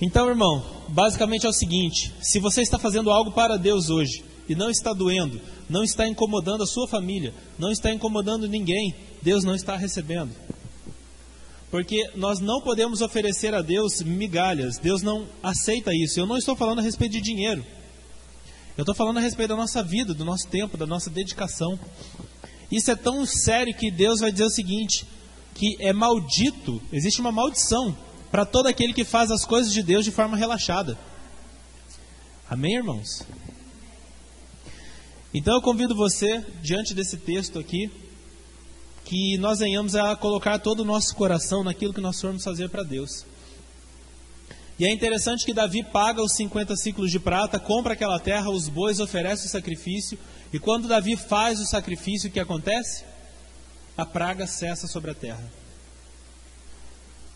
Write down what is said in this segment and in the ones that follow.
Então, irmão, basicamente é o seguinte: se você está fazendo algo para Deus hoje e não está doendo, não está incomodando a sua família, não está incomodando ninguém, Deus não está recebendo. Porque nós não podemos oferecer a Deus migalhas, Deus não aceita isso. Eu não estou falando a respeito de dinheiro, eu estou falando a respeito da nossa vida, do nosso tempo, da nossa dedicação. Isso é tão sério que Deus vai dizer o seguinte, que é maldito, existe uma maldição para todo aquele que faz as coisas de Deus de forma relaxada. Amém, irmãos? Então eu convido você, diante desse texto aqui, que nós venhamos a colocar todo o nosso coração naquilo que nós formos fazer para Deus. E é interessante que Davi paga os 50 ciclos de prata, compra aquela terra, os bois, oferece o sacrifício, e quando Davi faz o sacrifício, o que acontece? A praga cessa sobre a terra.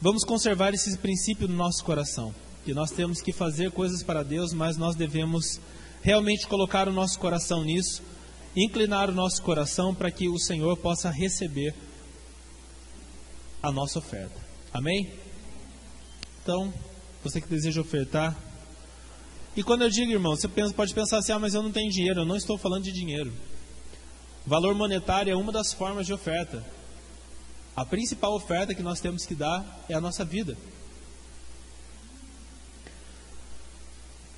Vamos conservar esse princípio no nosso coração, que nós temos que fazer coisas para Deus, mas nós devemos realmente colocar o nosso coração nisso, inclinar o nosso coração para que o Senhor possa receber a nossa oferta. Amém? Então, você que deseja ofertar. E quando eu digo, irmão, você pode pensar assim, mas eu não tenho dinheiro. Eu não estou falando de dinheiro. Valor monetário é uma das formas de oferta. A principal oferta que nós temos que dar é a nossa vida.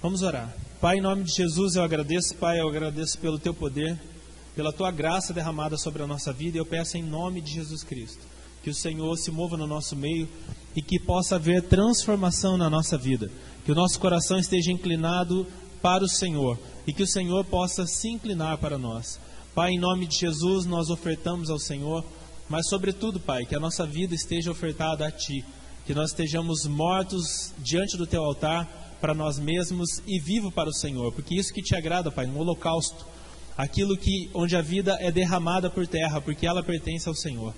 Vamos orar. Pai, em nome de Jesus, eu agradeço, Pai, eu agradeço pelo Teu poder, pela Tua graça derramada sobre a nossa vida, e eu peço em nome de Jesus Cristo, que o Senhor se mova no nosso meio e que possa haver transformação na nossa vida, que o nosso coração esteja inclinado para o Senhor e que o Senhor possa se inclinar para nós. Pai, em nome de Jesus, nós ofertamos ao Senhor, mas sobretudo, Pai, que a nossa vida esteja ofertada a Ti, que nós estejamos mortos diante do Teu altar para nós mesmos e vivo para o Senhor, porque isso que Te agrada, Pai, um holocausto, aquilo onde a vida é derramada por terra, porque ela pertence ao Senhor.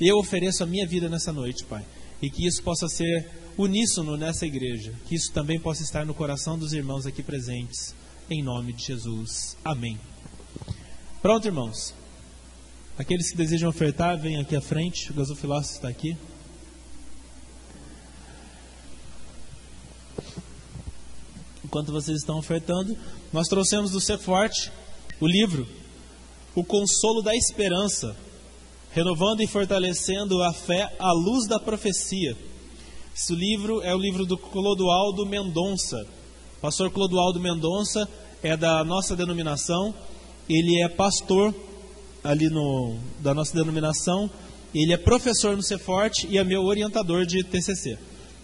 Eu ofereço a minha vida nessa noite, Pai, e que isso possa ser uníssono nessa igreja, que isso também possa estar no coração dos irmãos aqui presentes, em nome de Jesus. Amém. Pronto, irmãos. Aqueles que desejam ofertar, venham aqui à frente. O gasofilácio está aqui. Enquanto vocês estão ofertando, nós trouxemos do Ser Forte o livro O Consolo da Esperança, renovando e fortalecendo a fé à luz da profecia. Esse livro é o livro do Clodoaldo Mendonça. O pastor Clodoaldo Mendonça é da nossa denominação. Ele é pastor ali da nossa denominação. Ele é professor no Ser Forte e é meu orientador de TCC.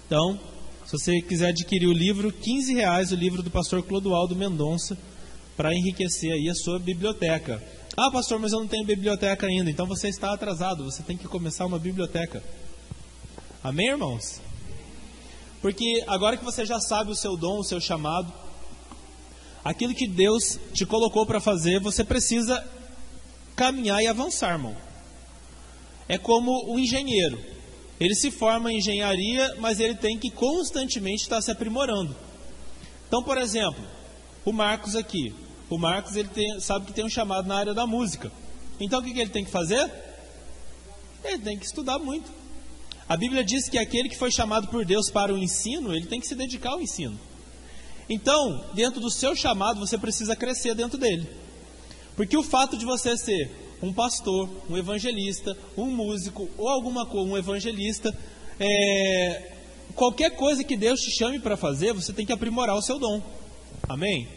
Então, se você quiser adquirir o livro, R$15, o livro do pastor Clodoaldo Mendonça, para enriquecer aí a sua biblioteca. Ah, pastor, mas eu não tenho biblioteca ainda. Então você está atrasado, você tem que começar uma biblioteca. Amém, irmãos? Porque agora que você já sabe o seu dom, o seu chamado, aquilo que Deus te colocou para fazer, você precisa caminhar e avançar, irmão. É como o engenheiro. Ele se forma em engenharia, mas ele tem que constantemente estar se aprimorando. Então, por exemplo, o Marcos aqui. O Marcos sabe que tem um chamado na área da música. Então o que ele tem que fazer? Ele tem que estudar muito. A Bíblia diz que aquele que foi chamado por Deus para o ensino, ele tem que se dedicar ao ensino. Então, dentro do seu chamado, você precisa crescer dentro dele. Porque o fato de você ser um pastor, um evangelista, um músico ou um evangelista, qualquer coisa que Deus te chame para fazer, você tem que aprimorar o seu dom. Amém?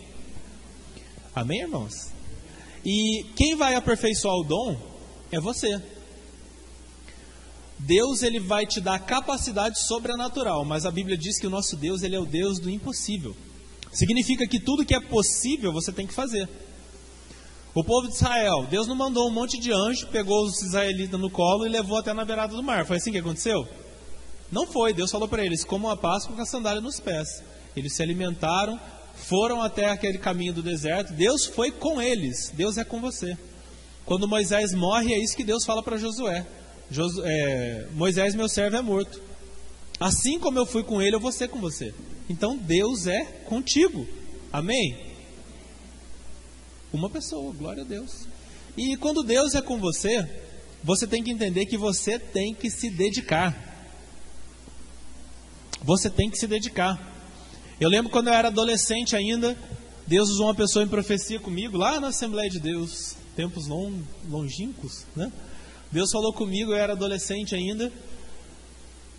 Amém, irmãos? E quem vai aperfeiçoar o dom é você. Deus, ele vai te dar capacidade sobrenatural, mas a Bíblia diz que o nosso Deus, ele é o Deus do impossível. Significa que tudo que é possível, você tem que fazer. O povo de Israel, Deus não mandou um monte de anjo, pegou os israelitas no colo e levou até na beirada do mar. Foi assim que aconteceu? Não foi. Deus falou para eles, comam a Páscoa com a sandália nos pés. Eles se alimentaram, foram até aquele caminho do deserto. Deus foi com eles. Deus é com você. Quando Moisés morre, é isso que Deus fala para Josué. Moisés, meu servo, é morto. Assim como eu fui com ele, eu vou ser com você. Então Deus é contigo. Amém? Uma pessoa, glória a Deus. E quando Deus é com você, você tem que entender que você tem que se dedicar. Você tem que se dedicar. Eu lembro quando eu era adolescente ainda, Deus usou uma pessoa em profecia comigo, lá na Assembleia de Deus, tempos longínquos, né? Deus falou comigo, eu era adolescente ainda,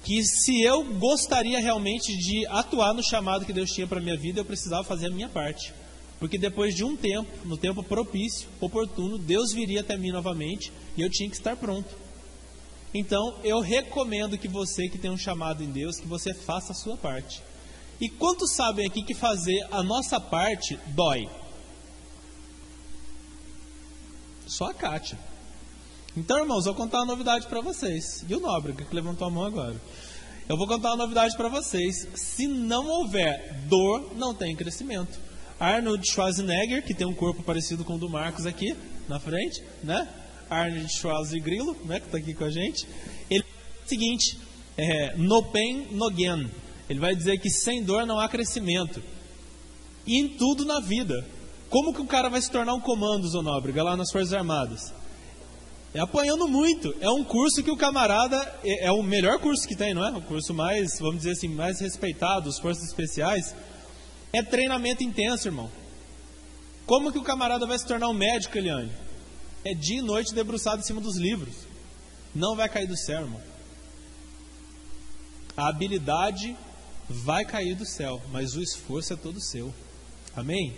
que se eu gostaria realmente de atuar no chamado que Deus tinha para a minha vida, eu precisava fazer a minha parte. Porque depois de um tempo, no tempo propício, oportuno, Deus viria até mim novamente e eu tinha que estar pronto. Então, eu recomendo que você que tem um chamado em Deus, que você faça a sua parte. E quantos sabem aqui que fazer a nossa parte dói? Só a Kátia. Então, irmãos, eu vou contar uma novidade para vocês. E o Nóbrega, que levantou a mão agora. Eu vou contar uma novidade para vocês. Se não houver dor, não tem crescimento. Arnold Schwarzenegger, que tem um corpo parecido com o do Marcos aqui, na frente, né? Arnold Schwarzenegger, né, que está aqui com a gente. Ele diz o seguinte, no pain, no gain. Ele vai dizer que sem dor não há crescimento. E em tudo na vida. Como que o cara vai se tornar um comando, Zonóbrega, lá nas Forças Armadas? É apanhando muito. É um curso que o camarada... É o melhor curso que tem, não é? O curso mais, vamos dizer assim, mais respeitado, os Forças Especiais. É treinamento intenso, irmão. Como que o camarada vai se tornar um médico, Eliane? É dia e noite debruçado em cima dos livros. Não vai cair do céu, irmão. A habilidade vai cair do céu, mas o esforço é todo seu. Amém?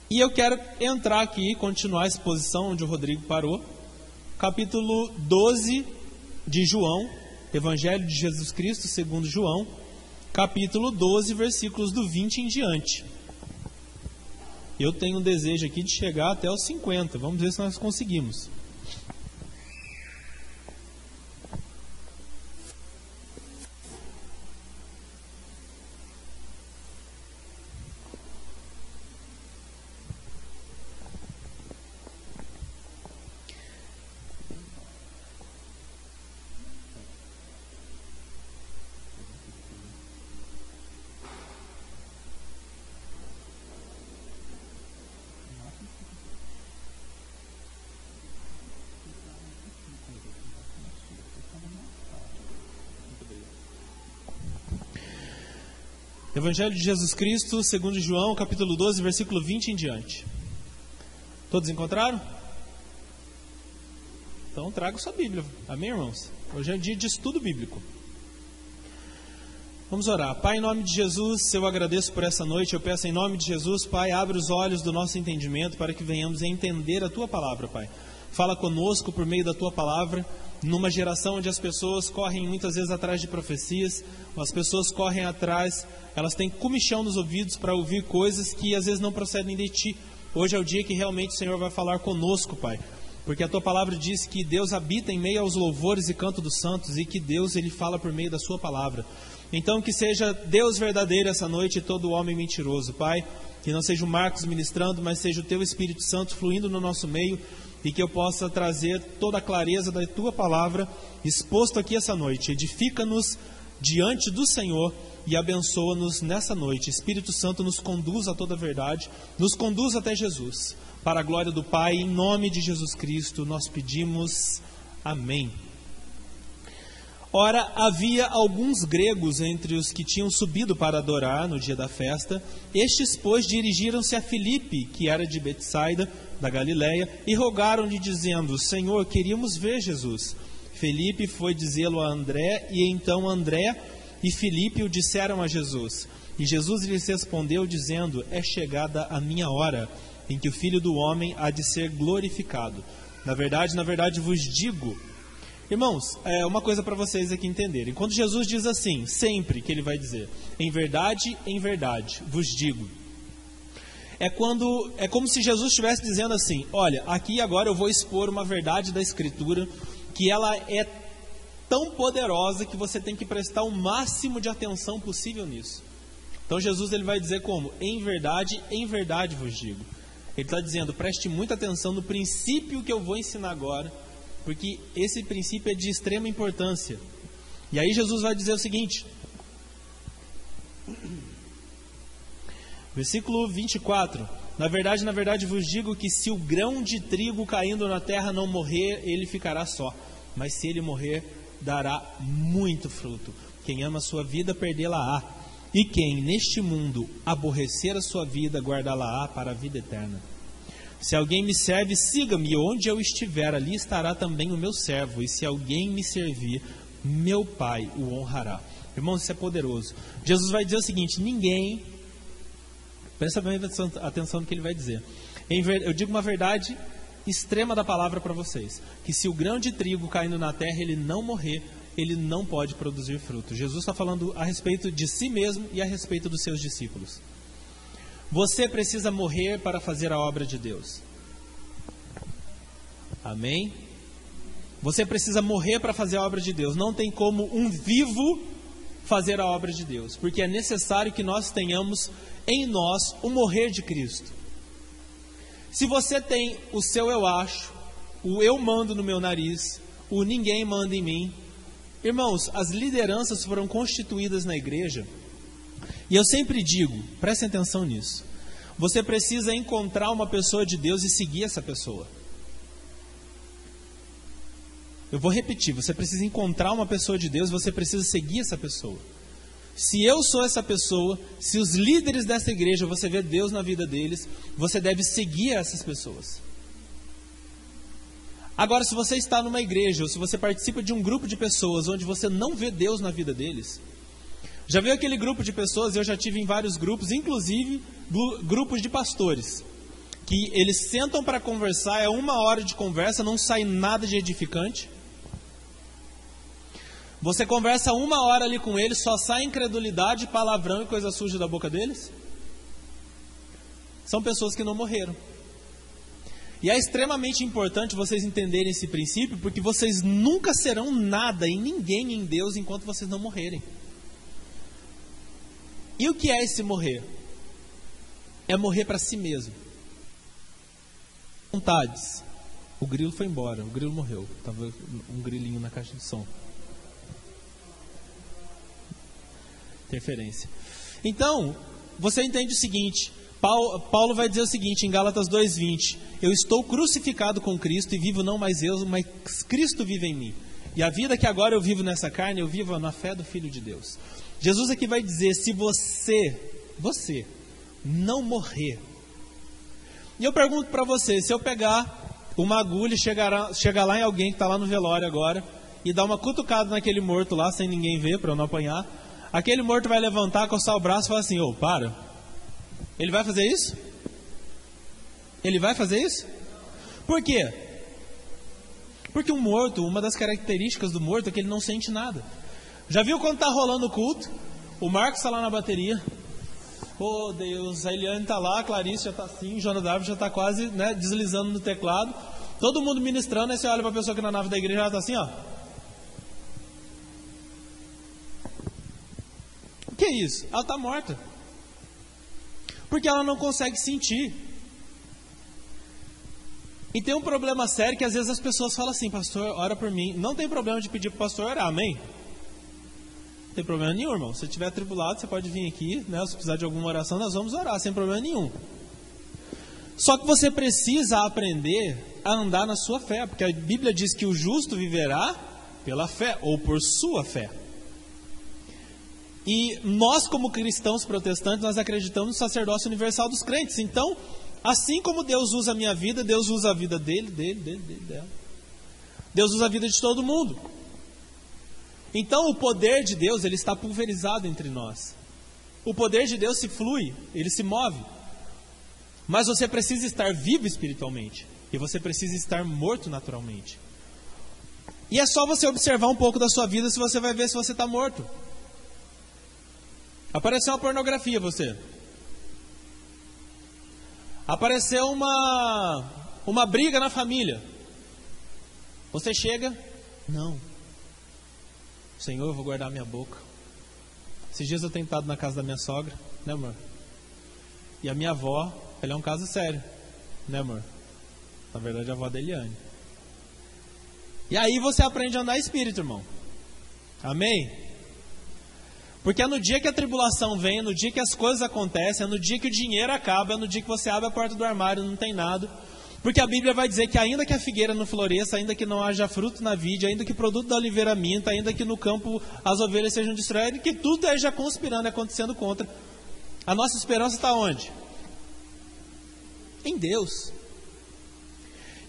E eu quero entrar aqui e continuar a exposição onde o Rodrigo parou. Capítulo 12 de João, Evangelho de Jesus Cristo segundo João, capítulo 12, versículos do 20 em diante. Eu tenho um desejo aqui de chegar até os 50. Vamos ver se nós conseguimos. Evangelho de Jesus Cristo, segundo João, capítulo 12, versículo 20 em diante. Todos encontraram? Então traga sua Bíblia. Amém, irmãos? Hoje é dia de estudo bíblico. Vamos orar. Pai, em nome de Jesus, eu agradeço por essa noite. Eu peço em nome de Jesus, Pai, abre os olhos do nosso entendimento para que venhamos a entender a Tua palavra, Pai. Fala conosco por meio da Tua palavra. Numa geração onde as pessoas correm muitas vezes atrás de profecias, as pessoas correm atrás, elas têm comichão nos ouvidos para ouvir coisas que às vezes não procedem de Ti. Hoje é o dia que realmente o Senhor vai falar conosco, Pai, porque a Tua palavra diz que Deus habita em meio aos louvores e canto dos santos e que Deus Ele fala por meio da Sua palavra. Então que seja Deus verdadeiro essa noite e todo homem mentiroso, Pai, que não seja o Marcos ministrando, mas seja o Teu Espírito Santo fluindo no nosso meio, e que eu possa trazer toda a clareza da Tua palavra exposto aqui essa noite. Edifica-nos diante do Senhor e abençoa-nos nessa noite. Espírito Santo, nos conduz a toda a verdade, nos conduz até Jesus. Para a glória do Pai, em nome de Jesus Cristo, nós pedimos. Amém. Ora, havia alguns gregos entre os que tinham subido para adorar no dia da festa. Estes, pois, dirigiram-se a Filipe, que era de Betsaida, da Galileia, e rogaram-lhe, dizendo: Senhor, queríamos ver Jesus. Filipe foi dizê-lo a André, e então André e Filipe o disseram a Jesus. E Jesus lhes respondeu, dizendo: É chegada a minha hora, em que o Filho do Homem há de ser glorificado. Na verdade vos digo... Irmãos, uma coisa para vocês aqui entenderem. Quando Jesus diz assim, sempre que Ele vai dizer, em verdade, vos digo. É como se Jesus estivesse dizendo assim, olha, aqui agora eu vou expor uma verdade da Escritura, que ela é tão poderosa que você tem que prestar o máximo de atenção possível nisso. Então Jesus ele vai dizer como? Em verdade vos digo. Ele está dizendo, preste muita atenção no princípio que eu vou ensinar agora, porque esse princípio é de extrema importância. E aí Jesus vai dizer o seguinte, versículo 24, na verdade vos digo que se o grão de trigo caindo na terra não morrer, ele ficará só, mas se ele morrer, dará muito fruto. Quem ama a sua vida, perdê-la-á, E quem neste mundo aborrecer a sua vida, guardá-la-á para a vida eterna. Se alguém me serve, siga-me, e onde eu estiver, ali estará também o meu servo. E se alguém me servir, meu Pai o honrará. Irmãos, isso é poderoso. Jesus vai dizer o seguinte: ninguém... Presta bem atenção no que ele vai dizer. Eu digo uma verdade extrema da palavra para vocês: que se o grão de trigo caindo na terra, ele não morrer, ele não pode produzir fruto. Jesus está falando a respeito de si mesmo e a respeito dos seus discípulos. Você precisa morrer para fazer a obra de Deus. Amém? Você precisa morrer para fazer a obra de Deus. Não tem como um vivo fazer a obra de Deus, porque é necessário que nós tenhamos em nós o morrer de Cristo. Se você tem o seu eu acho, o eu mando no meu nariz, o ninguém manda em mim, irmãos, as lideranças foram constituídas na igreja, e eu sempre digo, prestem atenção nisso, você precisa encontrar uma pessoa de Deus e seguir essa pessoa. Eu vou repetir, você precisa encontrar uma pessoa de Deus, você precisa seguir essa pessoa. Se eu sou essa pessoa, se os líderes dessa igreja, você vê Deus na vida deles, você deve seguir essas pessoas. Agora, se você está numa igreja, ou se você participa de um grupo de pessoas onde você não vê Deus na vida deles, já viu aquele grupo de pessoas? Eu já tive em vários grupos, inclusive grupos de pastores, que eles sentam para conversar, é 1 hora de conversa, não sai nada de edificante. Você conversa 1 hora ali com eles, só sai incredulidade, palavrão e coisa suja da boca deles? São pessoas que não morreram. E é extremamente importante vocês entenderem esse princípio, porque vocês nunca serão nada em ninguém em Deus enquanto vocês não morrerem. E o que é esse morrer? É morrer para si mesmo. Vontades. O grilo foi embora, o grilo morreu. Estava um grilinho na caixa de som. Interferência. Então, você entende o seguinte: Paulo vai dizer o seguinte em Gálatas 2:20: eu estou crucificado com Cristo e vivo não mais eu, mas Cristo vive em mim. E a vida que agora eu vivo nessa carne, eu vivo na fé do Filho de Deus. Jesus aqui vai dizer: se você não morrer. E eu pergunto para você, se eu pegar uma agulha e chegar lá em alguém que está lá no velório agora e dar uma cutucada naquele morto lá, sem ninguém ver, para eu não apanhar, aquele morto vai levantar, coçar o braço e falar assim: ô, para. Ele vai fazer isso? Ele vai fazer isso? Por quê? Porque o morto, uma das características do morto é que ele não sente nada. Já viu quando está rolando o culto? O Marcos está lá na bateria. Oh Deus, a Eliane está lá, a Clarice já está assim, o Joana Davi já está quase, né, deslizando no teclado. Todo mundo ministrando, aí você olha para a pessoa que na nave da igreja, ela está assim, ó. O que é isso? Ela está morta. Porque ela não consegue sentir. E tem um problema sério que às vezes as pessoas falam assim: pastor, ora por mim. Não tem problema de pedir para o pastor orar, amém? Não tem problema nenhum, irmão. Se você estiver atribulado, você pode vir aqui, né? Se precisar de alguma oração, nós vamos orar, sem problema nenhum. Só que você precisa aprender a andar na sua fé, porque a Bíblia diz que o justo viverá pela fé, ou por sua fé. E nós, como cristãos protestantes, nós acreditamos no sacerdócio universal dos crentes. Então, assim como Deus usa a minha vida, Deus usa a vida dela. Deus usa a vida de todo mundo. Então, o poder de Deus, ele está pulverizado entre nós. O poder de Deus se flui, ele se move. Mas você precisa estar vivo espiritualmente. E você precisa estar morto naturalmente. E é só você observar um pouco da sua vida, se você vai ver se você está morto. Apareceu uma pornografia, você. Apareceu uma briga na família. Você chega, não. Senhor, eu vou guardar minha boca. Esses dias eu tenho estado na casa da minha sogra, né, amor? E a minha avó, ela é um caso sério, né, amor? Na verdade, a avó da Eliane. E aí você aprende a andar espírito, irmão. Amém? Porque é no dia que a tribulação vem, é no dia que as coisas acontecem, é no dia que o dinheiro acaba, é no dia que você abre a porta do armário e não tem nada. Porque a Bíblia vai dizer que ainda que a figueira não floresça, ainda que não haja fruto na vide, ainda que o produto da oliveira minta, ainda que no campo as ovelhas sejam destruídas, que tudo esteja conspirando e acontecendo contra. A nossa esperança está onde? Em Deus.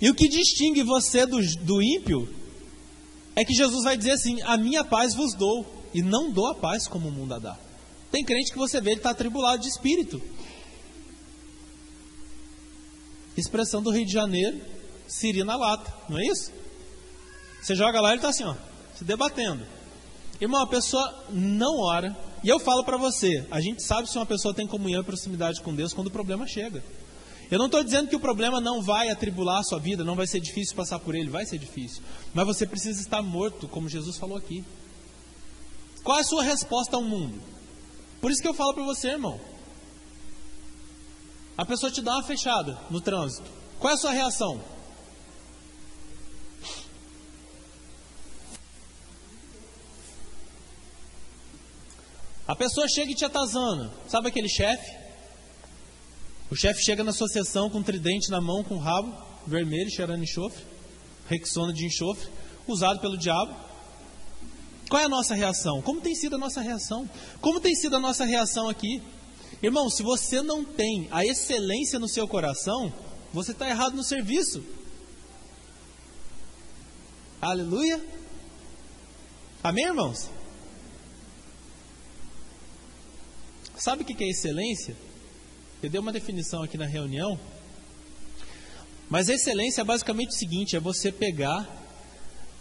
E o que distingue você do ímpio é que Jesus vai dizer assim: a minha paz vos dou, e não dou a paz como o mundo a dá. Tem crente que você vê, ele está atribulado de espírito. Expressão do Rio de Janeiro, siri na lata, não é isso? Você joga lá e ele está assim, ó, se debatendo. Irmão, a pessoa não ora. E eu falo para você, a gente sabe se uma pessoa tem comunhão e proximidade com Deus quando o problema chega. Eu não estou dizendo que o problema não vai atribular a sua vida, não vai ser difícil passar por ele, vai ser difícil. Mas você precisa estar morto, como Jesus falou aqui. Qual é a sua resposta ao mundo? Por isso que eu falo para você, irmão. A pessoa te dá uma fechada no trânsito. Qual é a sua reação? A pessoa chega e te atazana. Sabe aquele chefe? O chefe chega na sua sessão com um tridente na mão, com um rabo vermelho, cheirando enxofre, Rexona de enxofre, usado pelo diabo. Qual é a nossa reação? Como tem sido a nossa reação? Como tem sido a nossa reação aqui? Irmão, se você não tem a excelência no seu coração, você está errado no serviço. Aleluia. Amém, irmãos? Sabe o que é excelência? Eu dei uma definição aqui na reunião. Mas excelência é basicamente o seguinte: é você pegar,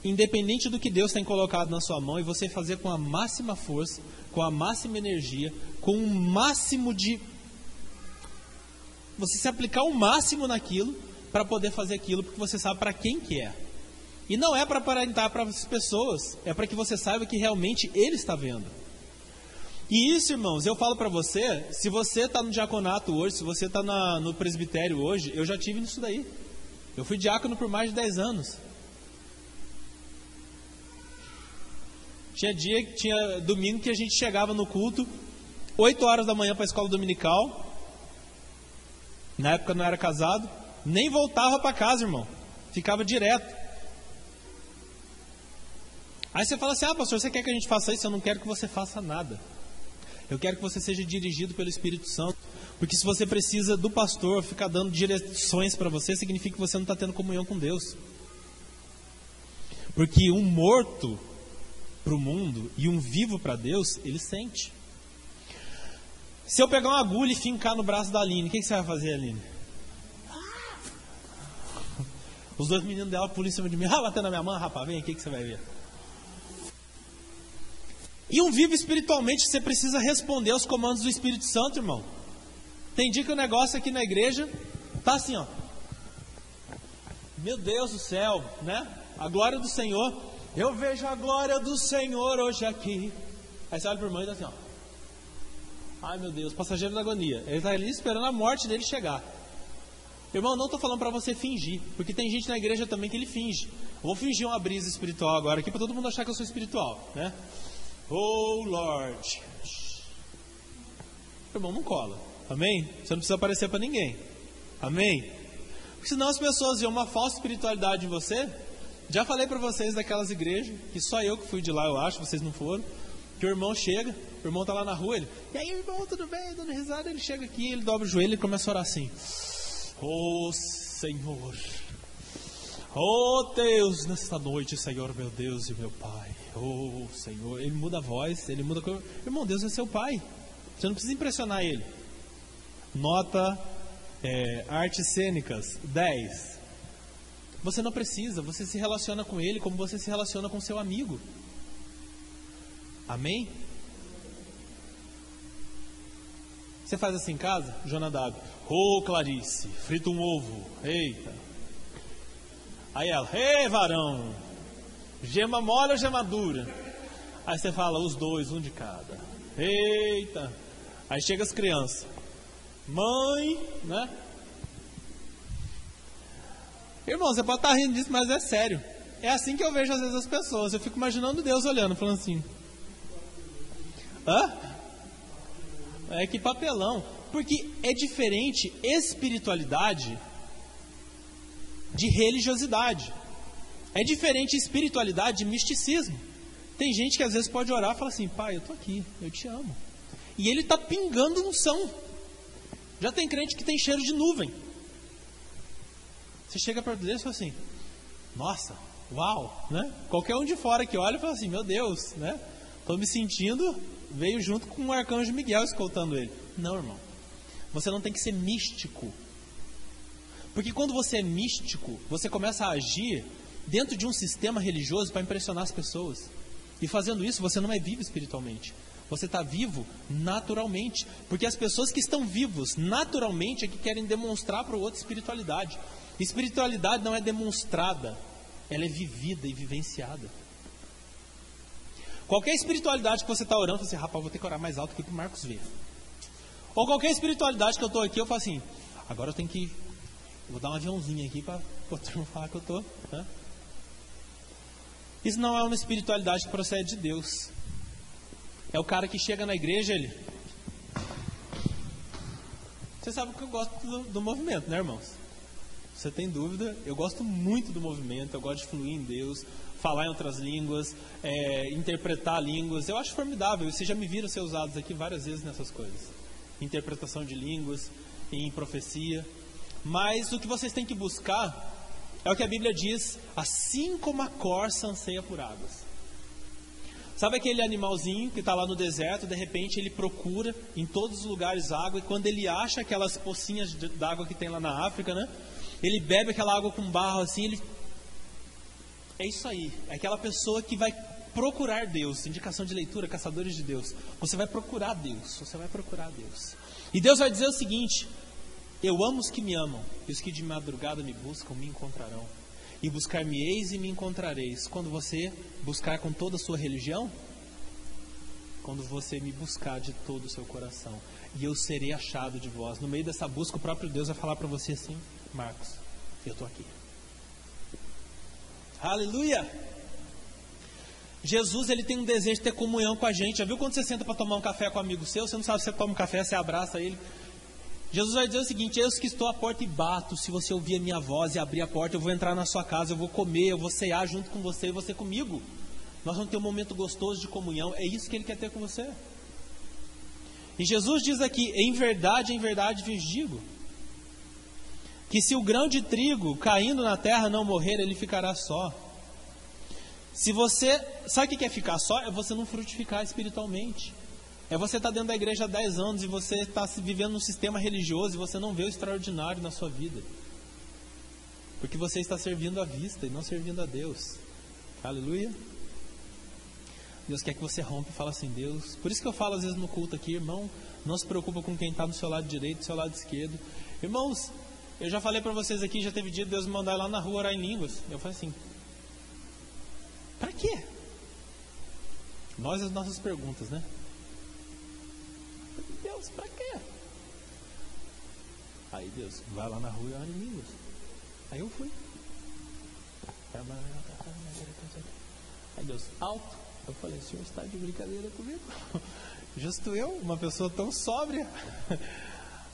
independente do que Deus tem colocado na sua mão, e você fazer com a máxima força, com a máxima energia, com o máximo de... Você se aplicar o máximo naquilo, para poder fazer aquilo, porque você sabe para quem que é. E não é para aparentar para as pessoas, é para que você saiba que realmente Ele está vendo. E isso, irmãos, eu falo para você, se você está no diaconato hoje, se você está no presbitério hoje, eu já tive nisso daí. Eu fui diácono por mais de 10 anos. Tinha domingo que a gente chegava no culto 8 horas da manhã para a escola dominical. Na época eu não era casado. Nem voltava para casa, irmão. Ficava direto. Aí você fala assim: ah, pastor, você quer que a gente faça isso? Eu não quero que você faça nada. Eu quero que você seja dirigido pelo Espírito Santo. Porque se você precisa do pastor ficar dando direções para você, significa que você não está tendo comunhão com Deus. Porque um morto para o mundo e um vivo para Deus, ele sente. Se eu pegar uma agulha e fincar no braço da Aline, o que você vai fazer, Aline? Os dois meninos dela pulam em cima de mim: ah, batendo na minha mão, rapaz, vem aqui, o que você vai ver? E um vivo espiritualmente, você precisa responder aos comandos do Espírito Santo, irmão. Tem dia que o negócio aqui na igreja tá assim, ó. Meu Deus do céu, né? A glória do Senhor. Eu vejo a glória do Senhor hoje aqui. Aí você olha para o irmão e tá assim, ó. Ai, meu Deus, passageiro da agonia. Ele está ali esperando a morte dele chegar. Irmão, não estou falando para você fingir, porque tem gente na igreja também que ele finge. Vou fingir uma brisa espiritual agora aqui para todo mundo achar que eu sou espiritual, né? Oh Lord. Irmão, não cola. Amém? Você não precisa aparecer para ninguém. Amém? Porque senão as pessoas veem uma falsa espiritualidade em você. Já falei para vocês daquelas igrejas, que só eu que fui de lá, eu acho, vocês não foram. Que o irmão chega, o irmão tá lá na rua, ele: e aí, irmão, tudo bem? Dando risada, ele chega aqui, ele dobra o joelho e começa a orar assim: oh Senhor, oh Deus, nesta noite, Senhor, meu Deus e meu Pai. Oh Senhor, ele muda a voz, ele muda a coisa. Irmão, Deus é seu Pai, você não precisa impressionar ele. Nota artes cênicas 10. Você não precisa, você se relaciona com ele como você se relaciona com seu amigo. Amém? Você faz assim em casa? Jonadab: ô Clarice, frita um ovo. Eita. Aí ela: ei, varão, gema mole ou gema dura? Aí você fala: os dois, um de cada. Eita. Aí chega as crianças: mãe, né? Irmão, você pode estar rindo disso, mas é sério. É assim que eu vejo às vezes as pessoas. Eu fico imaginando Deus olhando, falando assim: hã? É que papelão. Porque é diferente espiritualidade de religiosidade. É diferente espiritualidade de misticismo. Tem gente que às vezes pode orar e falar assim: Pai, eu estou aqui, eu te amo. E ele está pingando unção. Já tem crente que tem cheiro de nuvem. Você chega perto dele e fala assim: nossa, uau, né? Qualquer um de fora que olha e fala assim: meu Deus, né? Estou me sentindo, veio junto com o arcanjo Miguel escoltando ele. Não, irmão. Você não tem que ser místico. Porque quando você é místico, você começa a agir dentro de um sistema religioso para impressionar as pessoas. E fazendo isso, você não é vivo espiritualmente. Você está vivo naturalmente. Porque as pessoas que estão vivos naturalmente é que querem demonstrar para o outro espiritualidade. Espiritualidade não é demonstrada, ela é vivida e vivenciada. Qualquer espiritualidade que você está orando, você fala assim: rapaz, vou ter que orar mais alto aqui para o Marcos ver. Ou qualquer espiritualidade que eu estou aqui, eu falo assim: agora eu tenho que... vou dar um aviãozinho aqui para o turma falar que eu estou... né? Isso não é uma espiritualidade que procede de Deus. É o cara que chega na igreja, ele... Você sabe que eu gosto do movimento, né, irmãos? Você tem dúvida? Eu gosto muito do movimento, eu gosto de fluir em Deus, falar em outras línguas, interpretar línguas. Eu acho formidável. Vocês já me viram ser usados aqui várias vezes nessas coisas. Interpretação de línguas, em profecia. Mas o que vocês têm que buscar é o que a Bíblia diz: assim como a corça anseia por águas. Sabe aquele animalzinho que está lá no deserto, de repente ele procura em todos os lugares água, e quando ele acha aquelas pocinhas d'água que tem lá na África, né? Ele bebe aquela água com barro assim, ele... É isso aí, é aquela pessoa que vai procurar Deus. Indicação de leitura, caçadores de Deus. Você vai procurar Deus, você vai procurar Deus. E Deus vai dizer o seguinte: eu amo os que me amam, e os que de madrugada me buscam me encontrarão. E buscar-me-eis e me encontrareis. Quando você buscar com toda a sua religião, quando você me buscar de todo o seu coração, e eu serei achado de vós. No meio dessa busca, o próprio Deus vai falar para você assim: Marcos, eu estou aqui. Aleluia! Jesus, ele tem um desejo de ter comunhão com a gente. Já viu quando você senta para tomar um café com um amigo seu? Você não sabe se você toma um café, você abraça ele. Jesus vai dizer o seguinte: eis que estou à porta e bato. Se você ouvir a minha voz e abrir a porta, eu vou entrar na sua casa, eu vou comer, eu vou cear junto com você e você comigo. Nós vamos ter um momento gostoso de comunhão. É isso que ele quer ter com você. E Jesus diz aqui: em verdade vos digo, que se o grão de trigo caindo na terra não morrer, ele ficará só. Se você... Sabe o que é ficar só? É você não frutificar espiritualmente. É você estar dentro da igreja há 10 anos e você está vivendo num sistema religioso e você não vê o extraordinário na sua vida. Porque você está servindo à vista e não servindo a Deus. Aleluia. Deus quer que você rompa e fale assim: Deus... Por isso que eu falo às vezes no culto aqui: irmão, não se preocupa com quem está no seu lado direito, do seu lado esquerdo. Irmãos, eu já falei para vocês aqui, já teve dia de Deus me mandar lá na rua orar em línguas. Eu falei assim: para quê? Nós as nossas perguntas, né? Deus, para quê? Aí Deus, vai lá na rua e ora em línguas. Aí eu fui. Aí Deus, alto. Eu falei: o senhor está de brincadeira comigo? Justo eu, uma pessoa tão sóbria.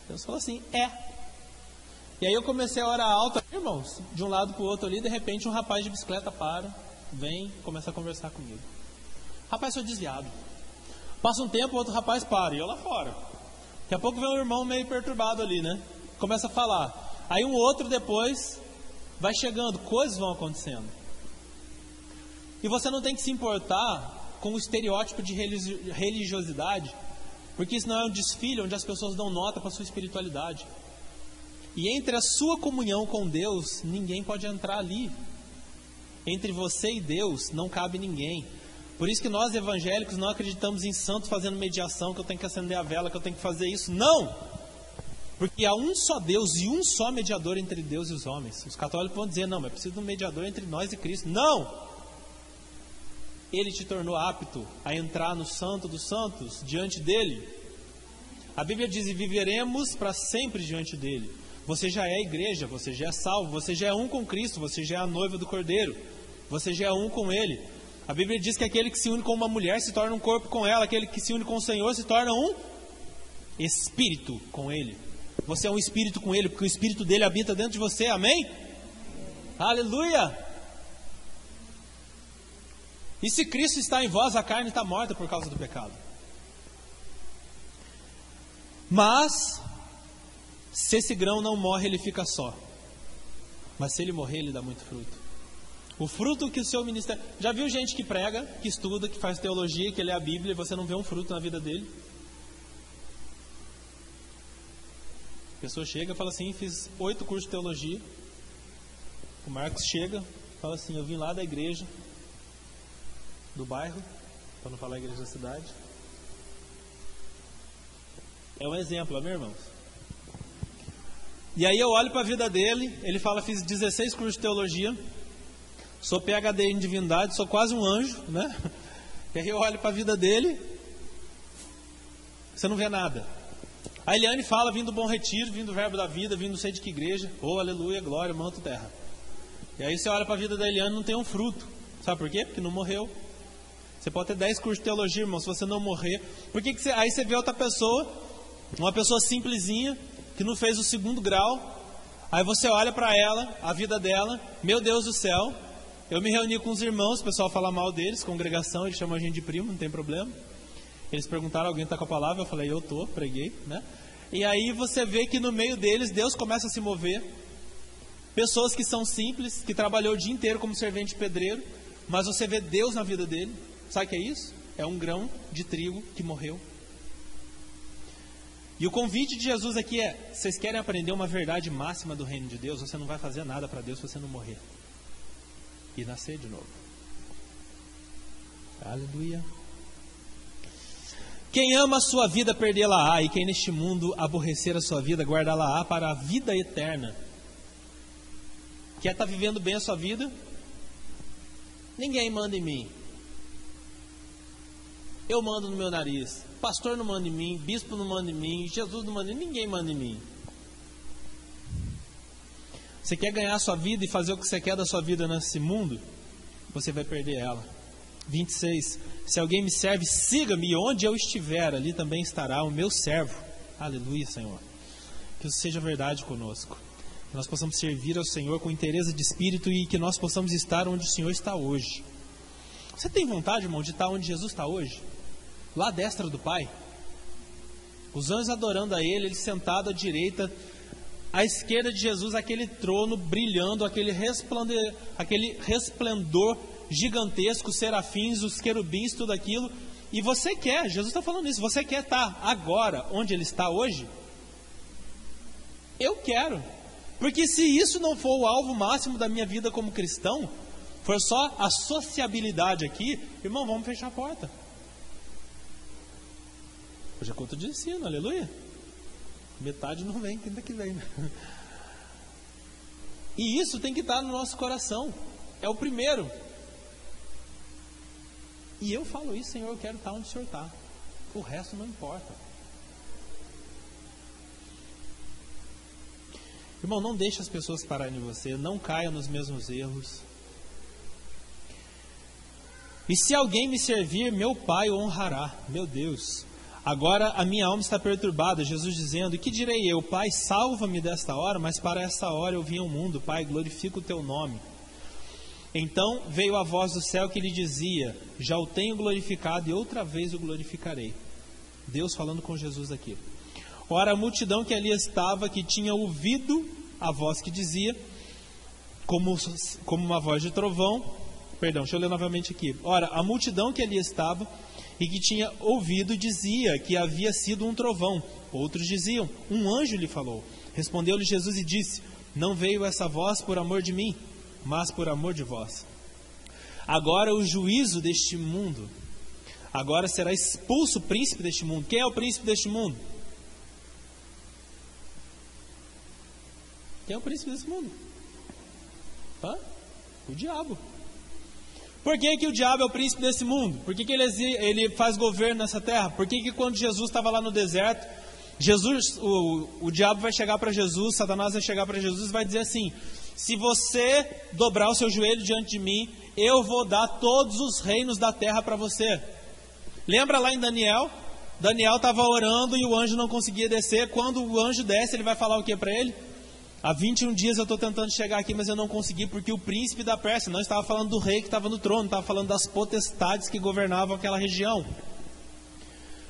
Deus falou assim: E aí eu comecei a orar alto, irmãos, de um lado para o outro ali. De repente um rapaz de bicicleta para, vem, começa a conversar comigo. Rapaz, sou desviado. Passa um tempo, outro rapaz para, e eu lá fora. Daqui a pouco vem um irmão meio perturbado ali, né? Começa a falar. Aí um outro depois vai chegando, coisas vão acontecendo. E você não tem que se importar com o estereótipo de religiosidade, porque isso não é um desfile onde as pessoas dão nota para a sua espiritualidade. E entre a sua comunhão com Deus, ninguém pode entrar ali. Entre você e Deus não cabe ninguém. Por isso que nós evangélicos não acreditamos em santo fazendo mediação, que eu tenho que acender a vela, que eu tenho que fazer isso. Não! Porque há um só Deus e um só mediador entre Deus e os homens. Os católicos vão dizer: não, mas precisa de um mediador entre nós e Cristo. Não! Ele te tornou apto a entrar no santo dos santos, diante dele. A Bíblia diz: e viveremos para sempre diante dele. Você já é a igreja, você já é salvo, você já é um com Cristo, você já é a noiva do Cordeiro, você já é um com Ele. A Bíblia diz que aquele que se une com uma mulher se torna um corpo com ela, aquele que se une com o Senhor se torna um espírito com Ele. Você é um espírito com Ele, porque o espírito dele habita dentro de você, amém? Aleluia! E se Cristo está em vós, a carne está morta por causa do pecado. Mas, se esse grão não morre, ele fica só. Mas se ele morrer, ele dá muito fruto. O fruto que o seu ministério... Já viu gente que prega, que estuda, que faz teologia, que lê a Bíblia e você não vê um fruto na vida dele? A pessoa chega e fala assim, fiz 8 cursos de teologia. O Marcos chega e fala assim, eu vim lá da igreja, do bairro, para não falar igreja da cidade. É um exemplo, amém, irmãos? E aí eu olho para a vida dele, ele fala, fiz 16 cursos de teologia, sou PhD em divindade, sou quase um anjo, né? E aí eu olho para a vida dele, você não vê nada. A Eliane fala, vindo do Bom Retiro, vindo do Verbo da Vida, vindo não sei de que igreja, oh, aleluia, glória, manto, terra. E aí você olha para a vida da Eliane e não tem um fruto. Sabe por quê? Porque não morreu. Você pode ter 10 cursos de teologia, irmão, se você não morrer. Por que você... Aí você vê outra pessoa, uma pessoa simplesinha, que não fez o 2º grau. Aí você olha para ela, a vida dela, meu Deus do céu. Eu me reuni com os irmãos, o pessoal fala mal deles, congregação, eles chamam a gente de primo, não tem problema. Eles perguntaram, alguém está com a palavra? Eu falei, eu estou, preguei, né? E aí você vê que no meio deles, Deus começa a se mover. Pessoas que são simples, que trabalhou o dia inteiro como servente pedreiro, mas você vê Deus na vida dele. Sabe o que é isso? É um grão de trigo que morreu. E o convite de Jesus aqui é, vocês querem aprender uma verdade máxima do reino de Deus? Você não vai fazer nada para Deus se você não morrer e nascer de novo. Aleluia. Quem ama a sua vida, perdê-la-á, e quem neste mundo aborrecer a sua vida, guardá-la-á para a vida eterna. Quer estar vivendo bem a sua vida? Ninguém manda em mim. Eu mando no meu nariz. Pastor não manda em mim, bispo não manda em mim, Jesus não manda em mim, ninguém manda em mim. Você quer ganhar a sua vida e fazer o que você quer da sua vida nesse mundo? Você vai perder ela. 26. Se alguém me serve, siga-me, e onde eu estiver, ali também estará o meu servo. Aleluia, Senhor. Que isso seja verdade conosco. Que nós possamos servir ao Senhor com interesse de espírito e que nós possamos estar onde o Senhor está hoje. Você tem vontade, irmão, de estar onde Jesus está hoje? Lá à destra do Pai? Os anjos adorando a Ele, Ele sentado à direita, à esquerda de Jesus, aquele trono brilhando, aquele resplendor gigantesco, os serafins, os querubins, tudo aquilo. E você quer, Jesus está falando isso, você quer estar agora onde Ele está hoje? Eu quero. Porque se isso não for o alvo máximo da minha vida como cristão, for só a sociabilidade aqui, irmão, vamos fechar a porta. Hoje é culto de ensino, aleluia. Metade não vem, quinta que vem. E isso tem que estar no nosso coração. É o primeiro. E eu falo isso, Senhor, eu quero estar onde o Senhor está. O resto não importa. Irmão, não deixe as pessoas pararem em você. Não caia nos mesmos erros. E se alguém me servir, meu Pai o honrará. Meu Deus. Agora a minha alma está perturbada. Jesus dizendo, e que direi eu? Pai, salva-me desta hora, mas para esta hora eu vim ao mundo. Pai, glorifica o teu nome. Então veio a voz do céu que lhe dizia, já o tenho glorificado e outra vez o glorificarei. Deus falando com Jesus aqui. Ora, a multidão que ali estava, que tinha ouvido a voz que dizia, como uma voz de trovão, perdão, deixa eu ler novamente aqui. Ora, a multidão que ali estava e que tinha ouvido dizia que havia sido um trovão. Outros diziam, um anjo lhe falou. Respondeu-lhe Jesus e disse, não veio essa voz por amor de mim, mas por amor de vós. Agora o juízo deste mundo, agora será expulso o príncipe deste mundo. Quem é o príncipe deste mundo? Quem é o príncipe desse mundo? O diabo. Por que o diabo é o príncipe desse mundo? Por que ele faz governo nessa terra? Por que quando Jesus estava lá no deserto, o diabo vai chegar para Jesus, Satanás vai chegar para Jesus e vai dizer assim, se você dobrar o seu joelho diante de mim, eu vou dar todos os reinos da terra para você. Lembra lá em Daniel? Daniel estava orando e o anjo não conseguia descer. Quando o anjo desce, ele vai falar o que para ele? Há 21 dias eu estou tentando chegar aqui, mas eu não consegui, porque o príncipe da Pérsia, não estava falando do rei que estava no trono, estava falando das potestades que governavam aquela região.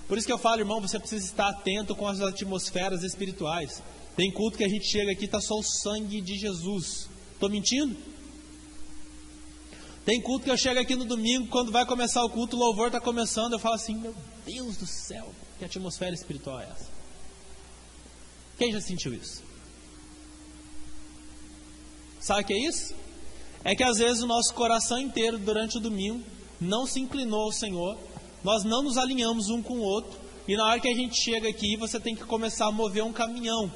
Por isso que eu falo, irmão, você precisa estar atento com as atmosferas espirituais. Tem culto que a gente chega aqui, está só o sangue de Jesus. Estou mentindo? Tem culto que eu chego aqui no domingo, quando vai começar o culto, o louvor está começando, eu falo assim, meu Deus do céu, que atmosfera espiritual é essa? Quem já sentiu isso? Sabe o que é isso? É que às vezes o nosso coração inteiro durante o domingo não se inclinou ao Senhor, nós não nos alinhamos um com o outro, e na hora que a gente chega aqui, você tem que começar a mover um caminhão.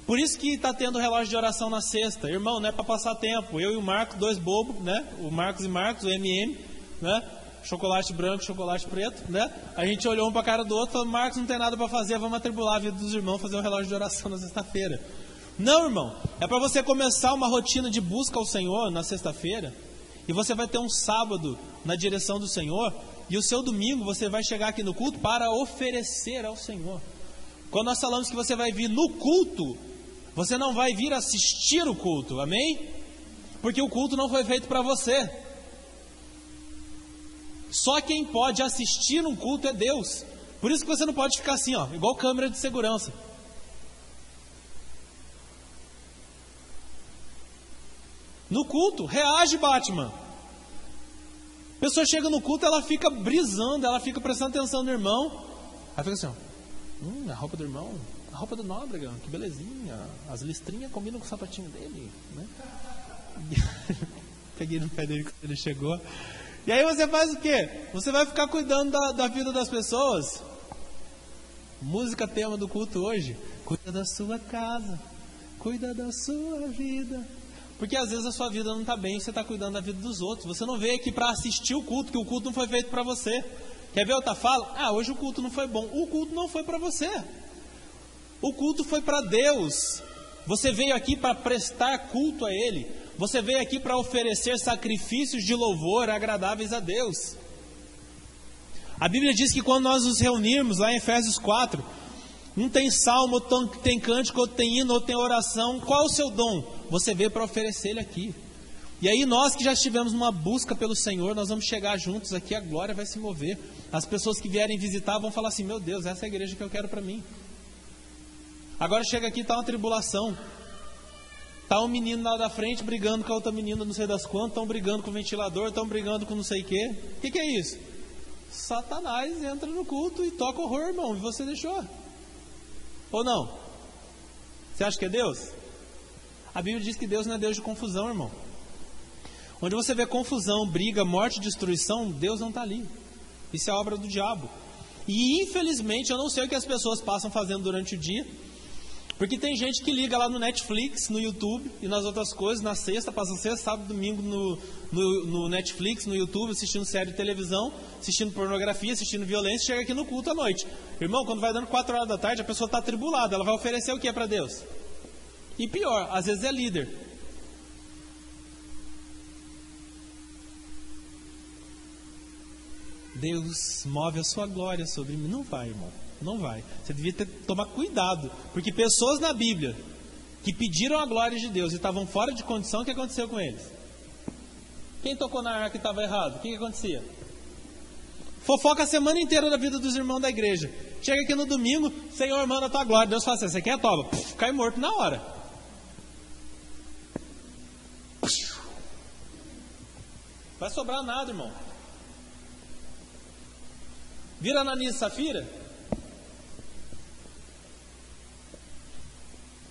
Por isso que está tendo relógio de oração na sexta. Irmão, não é para passar tempo. Eu e o Marcos, dois bobos, né? O Marcos e Marcos, o MM, né? Chocolate branco, chocolate preto, né? A gente olhou um para a cara do outro e falou, Marcos, não tem nada para fazer, vamos atribular a vida dos irmãos, fazer um relógio de oração na sexta-feira. Não, irmão, é para você começar uma rotina de busca ao Senhor na sexta-feira, e você vai ter um sábado na direção do Senhor, e o seu domingo você vai chegar aqui no culto para oferecer ao Senhor. Quando nós falamos que você vai vir no culto, você não vai vir assistir o culto, amém? Porque o culto não foi feito para você. Só quem pode assistir um culto é Deus. Por isso que você não pode ficar assim, ó, igual câmera de segurança. No culto, reage, Batman. A pessoa chega no culto, ela fica brisando, ela fica prestando atenção no irmão. Aí fica assim, ó, a roupa do irmão, a roupa do Nóbrega, que belezinha. As listrinhas combinam com o sapatinho dele, né? Peguei no pé dele quando ele chegou. E aí você faz o quê? Você vai ficar cuidando da vida das pessoas. Música tema do culto hoje. Cuida da sua casa, cuida da sua vida. Porque às vezes a sua vida não está bem, você está cuidando da vida dos outros. Você não veio aqui para assistir o culto, que o culto não foi feito para você. Quer ver outra fala? Hoje o culto não foi bom. O culto não foi para você. O culto foi para Deus. Você veio aqui para prestar culto a Ele. Você veio aqui para oferecer sacrifícios de louvor agradáveis a Deus. A Bíblia diz que quando nós nos reunirmos, lá em Efésios 4, um tem salmo, outro tem cântico, outro tem hino, outro tem oração. Qual é o seu dom? Você veio para oferecer ele aqui. E aí nós que já estivemos numa busca pelo Senhor, nós vamos chegar juntos aqui, a glória vai se mover. As pessoas que vierem visitar vão falar assim, meu Deus, essa é a igreja que eu quero para mim. Agora chega aqui, está uma tribulação. Está um menino lá da frente brigando com a outra menina, não sei das quantas, estão brigando com o ventilador, estão brigando com não sei o quê. O que é isso? Satanás entra no culto e toca horror, irmão, e você deixou. Ou não? Você acha que é Deus? A Bíblia diz que Deus não é Deus de confusão, irmão. Onde você vê confusão, briga, morte, destruição, Deus não está ali. Isso é obra do diabo. E infelizmente eu não sei o que as pessoas passam fazendo durante o dia, porque tem gente que liga lá no Netflix, no YouTube e nas outras coisas, na sexta, passa sexta, sábado, domingo no Netflix, no YouTube, assistindo série de televisão, assistindo pornografia, assistindo violência, chega aqui no culto à noite. Irmão, quando vai dando 4 horas da tarde, a pessoa está atribulada, ela vai oferecer o que para Deus? E pior, às vezes é líder. Deus move a sua glória sobre mim. Não vai, irmão. Não vai. Você devia tomar cuidado. Porque pessoas na Bíblia que pediram a glória de Deus e estavam fora de condição, o que aconteceu com eles? Quem tocou na arca e estava errado? O que acontecia? Fofoca a semana inteira da vida dos irmãos da igreja. Chega aqui no domingo, Senhor, manda a tua glória. Deus fala assim, você quer? Toma. Cai morto na hora. Vai sobrar nada, irmão. Vira Ananias e Safira.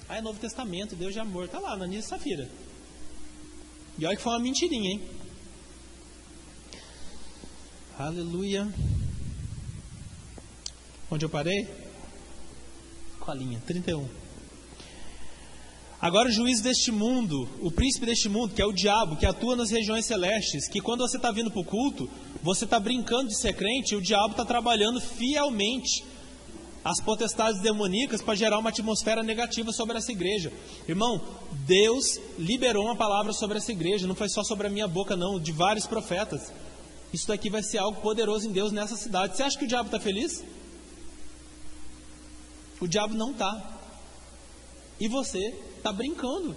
É Novo Testamento, Deus de amor. Está lá, Ananias e Safira. E olha que foi uma mentirinha, hein? Aleluia. Onde eu parei? Com a linha, 31. Agora o juiz deste mundo, o príncipe deste mundo, que é o diabo, que atua nas regiões celestes, que quando você está vindo para o culto, você está brincando de ser crente, e o diabo está trabalhando fielmente as potestades demoníacas para gerar uma atmosfera negativa sobre essa igreja. Irmão, Deus liberou uma palavra sobre essa igreja, não foi só sobre a minha boca não, de vários profetas. Isso daqui vai ser algo poderoso em Deus nessa cidade. Você acha que o diabo está feliz? O diabo não está. E você está brincando.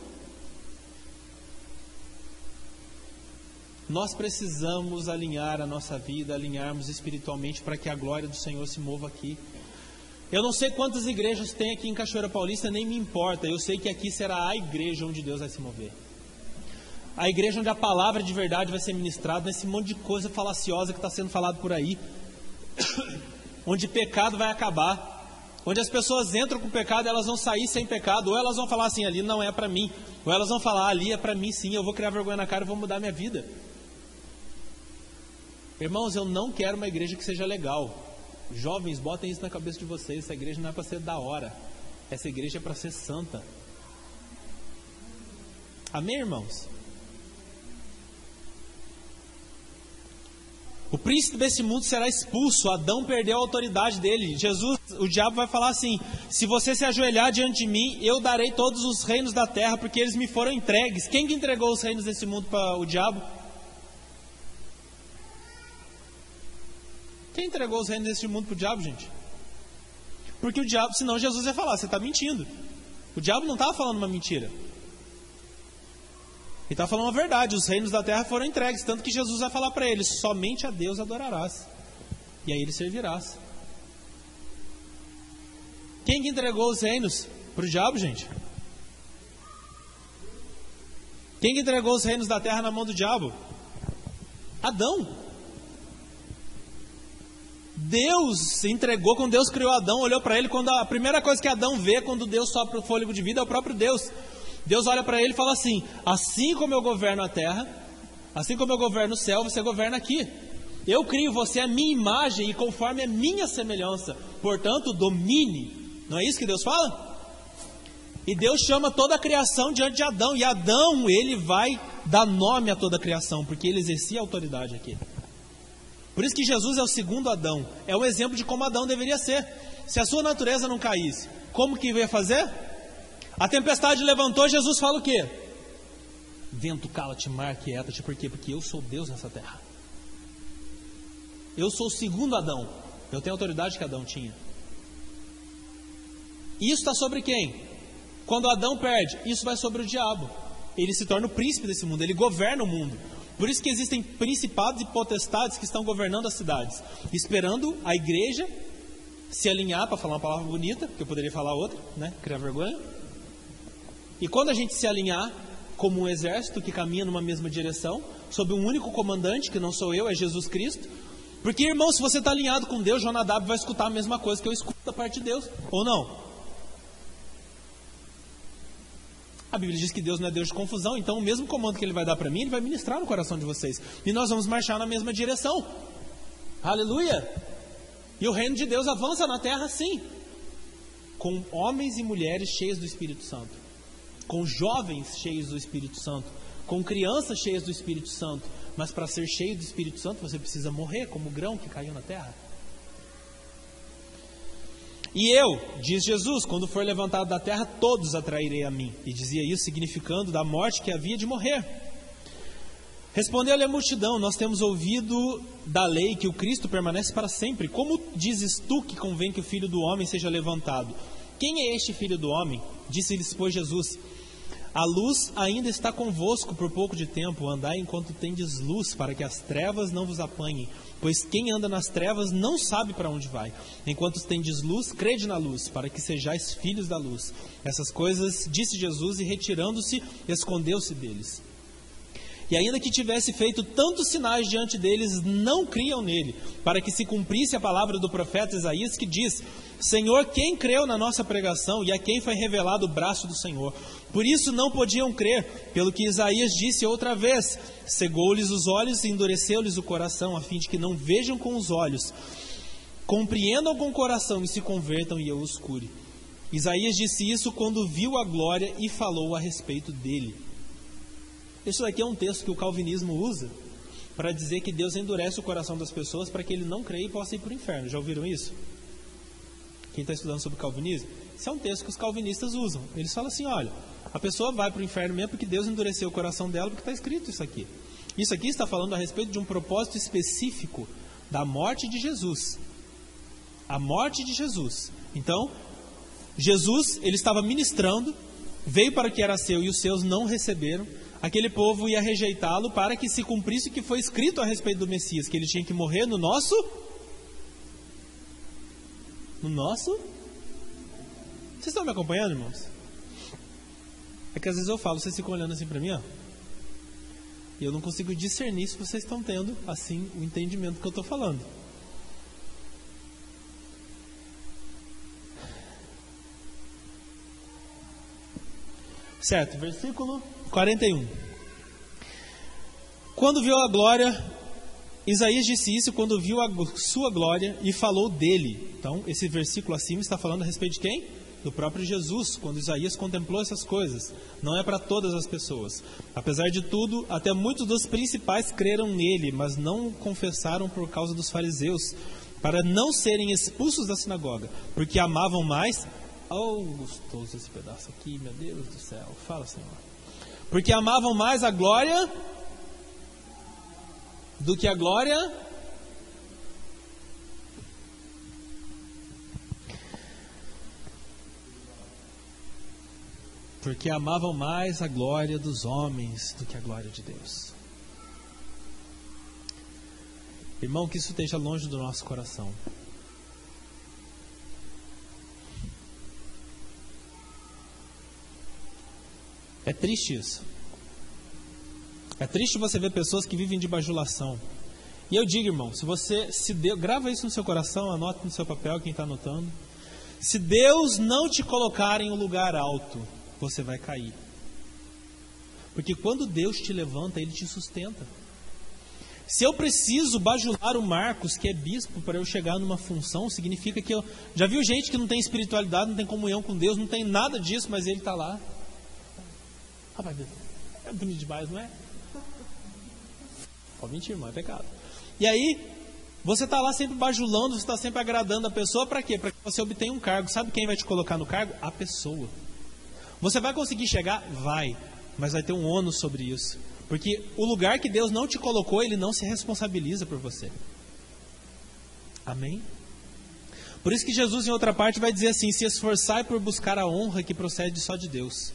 Nós precisamos alinhar a nossa vida, alinharmos espiritualmente para que a glória do Senhor se mova aqui. Eu não sei quantas igrejas tem aqui em Cachoeira Paulista, nem me importa. Eu sei que aqui será a igreja onde Deus vai se mover. A igreja onde a palavra de verdade vai ser ministrada, nesse monte de coisa falaciosa que está sendo falado por aí. Onde pecado vai acabar. Onde as pessoas entram com pecado, elas vão sair sem pecado. Ou elas vão falar assim, ali não é para mim. Ou elas vão falar, ali é para mim sim, eu vou criar vergonha na cara e vou mudar minha vida. Irmãos, eu não quero uma igreja que seja legal. Jovens, botem isso na cabeça de vocês. Essa igreja não é para ser da hora. Essa igreja é para ser santa. Amém, irmãos? O príncipe desse mundo será expulso. Adão perdeu a autoridade dele. Jesus, o diabo vai falar assim: se você se ajoelhar diante de mim, eu darei todos os reinos da terra, porque eles me foram entregues. Quem que entregou os reinos desse mundo para o diabo? Quem entregou os reinos desse mundo para o diabo, gente? Porque o diabo, senão Jesus ia falar, você está mentindo. O diabo não estava falando uma mentira. Ele está falando a verdade, os reinos da terra foram entregues. Tanto que Jesus vai falar para eles, somente a Deus adorarás. E aí ele servirás. Quem que entregou os reinos para o diabo, gente? Quem que entregou os reinos da terra na mão do diabo? Adão. Deus entregou, quando Deus criou Adão, olhou para ele, quando a primeira coisa que Adão vê quando Deus sopra o fôlego de vida é o próprio Deus. Deus olha para ele e fala assim: assim como eu governo a terra, assim como eu governo o céu, você governa aqui. Eu crio você a minha imagem e conforme a minha semelhança, portanto domine. Não é isso que Deus fala? E Deus chama toda a criação diante de Adão, e Adão, ele vai dar nome a toda a criação, porque ele exercia autoridade aqui. Por isso que Jesus é o segundo Adão. É o exemplo de como Adão deveria ser. Se a sua natureza não caísse, como que ia fazer? A tempestade levantou, Jesus fala o quê? Vento, cala-te, mar, quieta-te. Por quê? Porque eu sou Deus nessa terra. Eu sou o segundo Adão. Eu tenho a autoridade que Adão tinha. E isso está sobre quem? Quando Adão perde, isso vai sobre o diabo. Ele se torna o príncipe desse mundo, ele governa o mundo. Por isso que existem principados e potestades que estão governando as cidades, esperando a igreja se alinhar, para falar uma palavra bonita, porque eu poderia falar outra, né? Criar vergonha. E quando a gente se alinhar como um exército que caminha numa mesma direção, sob um único comandante, que não sou eu, é Jesus Cristo. Porque, irmão, se você está alinhado com Deus, Jonadab vai escutar a mesma coisa que eu escuto da parte de Deus, ou não? A Bíblia diz que Deus não é Deus de confusão, então o mesmo comando que Ele vai dar para mim, Ele vai ministrar no coração de vocês. E nós vamos marchar na mesma direção. Aleluia! E o reino de Deus avança na terra assim, com homens e mulheres cheios do Espírito Santo, com jovens cheios do Espírito Santo, com crianças cheias do Espírito Santo. Mas para ser cheio do Espírito Santo, você precisa morrer como o grão que caiu na terra. E eu, diz Jesus, quando for levantado da terra, todos atrairei a mim. E dizia isso significando da morte que havia de morrer. Respondeu-lhe a multidão: nós temos ouvido da lei que o Cristo permanece para sempre. Como dizes tu que convém que o Filho do Homem seja levantado? Quem é este Filho do Homem? Disse-lhes, pois, Jesus: a luz ainda está convosco por pouco de tempo. Andai enquanto tendes luz, para que as trevas não vos apanhem. Pois quem anda nas trevas não sabe para onde vai. Enquanto tendes luz, crede na luz, para que sejais filhos da luz. Essas coisas disse Jesus, e retirando-se, escondeu-se deles. E ainda que tivesse feito tantos sinais diante deles, não criam nele, para que se cumprisse a palavra do profeta Isaías, que diz: Senhor, quem creu na nossa pregação, e a quem foi revelado o braço do Senhor? Por isso não podiam crer, pelo que Isaías disse outra vez: cegou-lhes os olhos e endureceu-lhes o coração, a fim de que não vejam com os olhos, compreendam com o coração e se convertam, e eu os cure. Isaías disse isso quando viu a glória e falou a respeito dele. Isso aqui é um texto que o calvinismo usa para dizer que Deus endurece o coração das pessoas para que ele não creia e possa ir para o inferno. Já ouviram isso? Quem está estudando sobre calvinismo? Isso é um texto que os calvinistas usam. Eles falam assim: olha, a pessoa vai para o inferno mesmo porque Deus endureceu o coração dela, porque está escrito isso aqui. Isso aqui está falando a respeito de um propósito específico da morte de Jesus. A morte de Jesus. Então, Jesus, ele estava ministrando, veio para o que era seu e os seus não receberam, aquele povo ia rejeitá-lo para que se cumprisse o que foi escrito a respeito do Messias, que ele tinha que morrer no nosso... Vocês estão me acompanhando, irmãos? É que às vezes eu falo, vocês ficam olhando assim para mim, ó. E eu não consigo discernir se vocês estão tendo, assim, o entendimento que eu estou falando. Certo, versículo 41. Quando viu a glória, Isaías disse isso quando viu a sua glória e falou dele. Então, esse versículo acima está falando a respeito de quem? Do próprio Jesus, quando Isaías contemplou essas coisas. Não é para todas as pessoas. Apesar de tudo, até muitos dos principais creram nele, mas não confessaram por causa dos fariseus, para não serem expulsos da sinagoga, porque amavam mais... Oh, gostoso esse pedaço aqui, meu Deus do céu. Fala, Senhor. Porque amavam mais a glória do que a glória... Porque amavam mais a glória dos homens do que a glória de Deus. Irmão, que isso esteja longe do nosso coração. É triste isso. É triste você ver pessoas que vivem de bajulação. E eu digo, irmão, se você grava isso no seu coração, anota no seu papel, quem está anotando. Se Deus não te colocar em um lugar alto, você vai cair. Porque quando Deus te levanta, Ele te sustenta. Se eu preciso bajular o Marcos, que é bispo, para eu chegar numa função, significa que eu... Já viu gente que não tem espiritualidade, não tem comunhão com Deus, não tem nada disso, mas ele está lá. Rapaz, é bonito demais, não é? Pode mentir, irmão, é pecado. E aí, você está lá sempre bajulando, você está sempre agradando a pessoa, para quê? Para que você obtenha um cargo. Sabe quem vai te colocar no cargo? A pessoa. Você vai conseguir chegar? Vai. Mas vai ter um ônus sobre isso. Porque o lugar que Deus não te colocou, Ele não se responsabiliza por você. Amém? Por isso que Jesus, em outra parte, vai dizer assim: se esforçai por buscar a honra que procede só de Deus.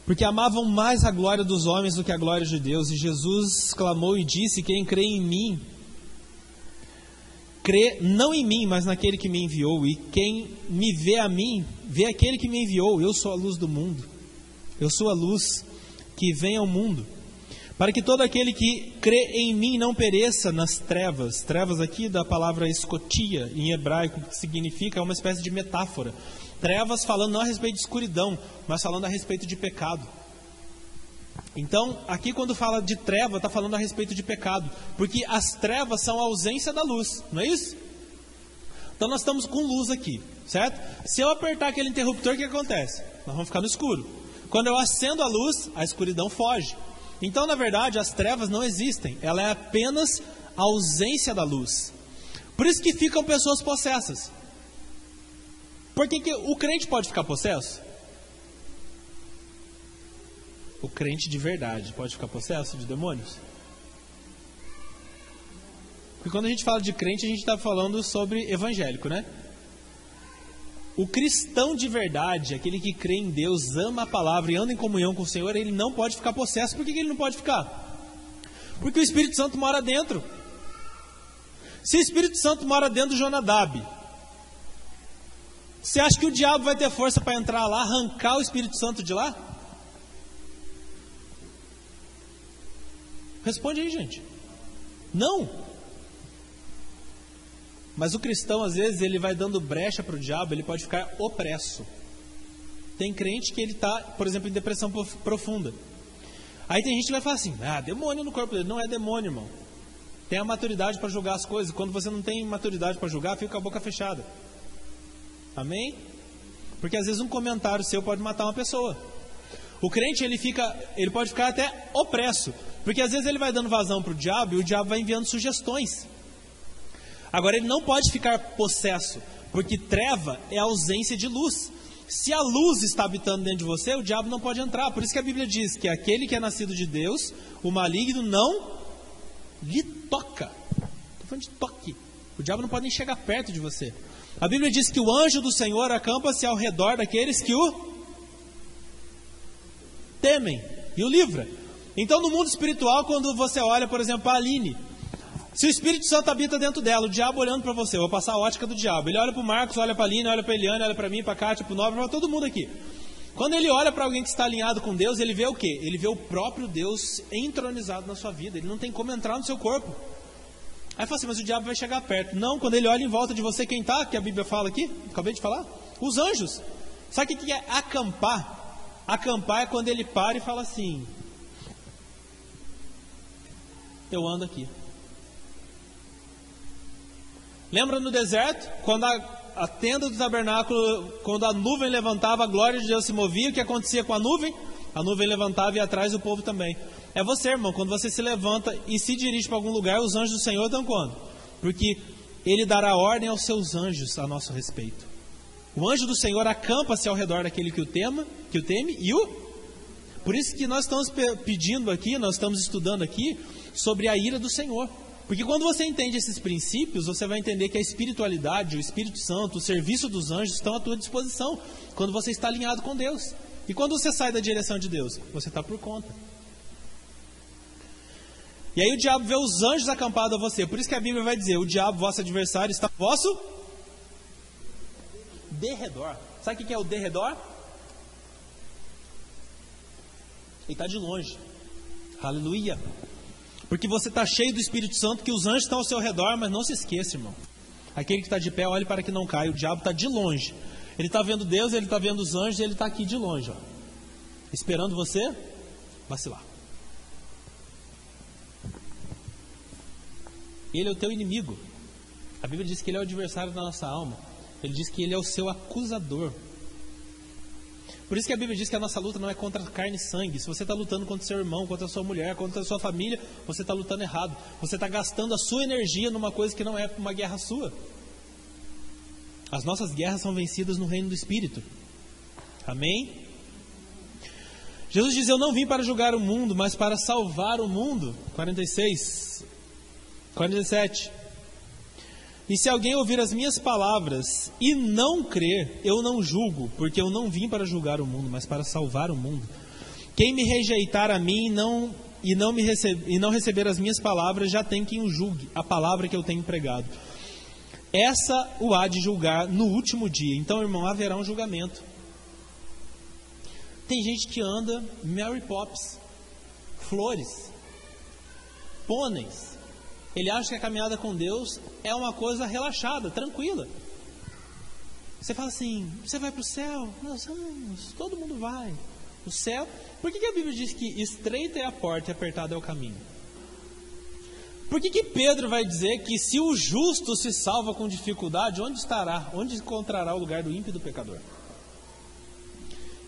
Porque amavam mais a glória dos homens do que a glória de Deus. E Jesus clamou e disse: quem crê em mim, crê não em mim, mas naquele que me enviou. E quem me vê a mim, vê aquele que me enviou. Eu sou a luz do mundo. Eu sou a luz que vem ao mundo. Para que todo aquele que crê em mim não pereça nas trevas. Trevas aqui da palavra escotia, em hebraico, que significa uma espécie de metáfora. Trevas falando não a respeito de escuridão, mas falando a respeito de pecado. Então, aqui quando fala de treva, está falando a respeito de pecado. Porque as trevas são a ausência da luz, não é isso? Então nós estamos com luz aqui, certo? Se eu apertar aquele interruptor, o que acontece? Nós vamos ficar no escuro. Quando eu acendo a luz, a escuridão foge. Então, na verdade, as trevas não existem. Ela é apenas a ausência da luz. Por isso que ficam pessoas possessas. Por que o crente pode ficar possesso? O crente de verdade pode ficar possesso de demônios? Porque quando a gente fala de crente, a gente está falando sobre evangélico, né? O cristão de verdade, aquele que crê em Deus, ama a palavra e anda em comunhão com o Senhor, ele não pode ficar possesso. Por que ele não pode ficar? Porque o Espírito Santo mora dentro. Se o Espírito Santo mora dentro do Jonadab, você acha que o diabo vai ter força para entrar lá, arrancar o Espírito Santo de lá? Responde aí, gente. Não. Mas o cristão, às vezes, ele vai dando brecha para o diabo, ele pode ficar opresso. Tem crente que ele está, por exemplo, em depressão profunda. Aí tem gente que vai falar assim: demônio no corpo dele. Não é demônio, irmão. Tem a maturidade para julgar as coisas. Quando você não tem maturidade para julgar, fica com a boca fechada. Amém? Porque às vezes um comentário seu pode matar uma pessoa. O crente, ele pode ficar até opresso. Porque às vezes ele vai dando vazão para o diabo e o diabo vai enviando sugestões. Agora, ele não pode ficar possesso, porque treva é a ausência de luz. Se a luz está habitando dentro de você, o diabo não pode entrar. Por isso que a Bíblia diz que aquele que é nascido de Deus, o maligno não lhe toca. Estou falando de toque. O diabo não pode nem chegar perto de você. A Bíblia diz que o anjo do Senhor acampa-se ao redor daqueles que o temem e o livra. Então, no mundo espiritual, quando você olha, por exemplo, a Aline, se o Espírito Santo habita dentro dela, o diabo olhando para você, eu vou passar a ótica do diabo. Ele olha para o Marcos, olha para a Aline, olha para a Eliane, olha para mim, para a Kátia, para o Nobre, para todo mundo aqui. Quando ele olha para alguém que está alinhado com Deus, ele vê o quê? Ele vê o próprio Deus entronizado na sua vida. Ele não tem como entrar no seu corpo. Aí fala assim, mas o diabo vai chegar perto. Não, quando ele olha em volta de você, quem está, que a Bíblia fala aqui, acabei de falar, os anjos. Sabe o que é acampar? Acampar é quando ele para e fala assim, eu ando aqui. Lembra no deserto, quando a tenda do tabernáculo, quando a nuvem levantava, a glória de Deus se movia, o que acontecia com a nuvem? A nuvem levantava e atrás o povo também. É você, irmão, quando você se levanta e se dirige para algum lugar, os anjos do Senhor estão quando? Porque Ele dará ordem aos seus anjos a nosso respeito. O anjo do Senhor acampa-se ao redor daquele que o teme e o... Por isso que nós estamos pedindo aqui, nós estamos estudando aqui sobre a ira do Senhor. Porque quando você entende esses princípios, você vai entender que a espiritualidade, o Espírito Santo, o serviço dos anjos estão à tua disposição quando você está alinhado com Deus. E quando você sai da direção de Deus, você está por conta. E aí o diabo vê os anjos acampados a você. Por isso que a Bíblia vai dizer, o diabo, vosso adversário, está vosso derredor. Sabe o que é o derredor? Ele está de longe. Aleluia. Porque você está cheio do Espírito Santo, que os anjos estão ao seu redor, mas não se esqueça, irmão. Aquele que está de pé, olhe para que não caia. O diabo está de longe. Ele está vendo Deus, ele está vendo os anjos, e ele está aqui de longe, ó, esperando você vacilar. Ele é o teu inimigo. A Bíblia diz que ele é o adversário da nossa alma. Ele diz que ele é o seu acusador. Por isso que a Bíblia diz que a nossa luta não é contra carne e sangue. Se você está lutando contra seu irmão, contra a sua mulher, contra a sua família, você está lutando errado. Você está gastando a sua energia numa coisa que não é uma guerra sua. As nossas guerras são vencidas no reino do Espírito. Amém? Jesus diz, eu não vim para julgar o mundo, mas para salvar o mundo. 47. E se alguém ouvir as minhas palavras e não crer, eu não julgo, porque eu não vim para julgar o mundo, mas para salvar o mundo. Quem me rejeitar a mim e não receber as minhas palavras, já tem quem o julgue, a palavra que eu tenho pregado. Essa o há de julgar no último dia. Então, irmão, haverá um julgamento. Tem gente que anda Mary Poppins, flores, pôneis. Ele acha que a caminhada com Deus é uma coisa relaxada, tranquila. Você fala assim, você vai para o céu? Nós vamos, todo mundo vai. O céu, por que a Bíblia diz que estreita é a porta e apertado é o caminho? Por que Pedro vai dizer que se o justo se salva com dificuldade, onde estará? Onde encontrará o lugar do ímpio e do pecador?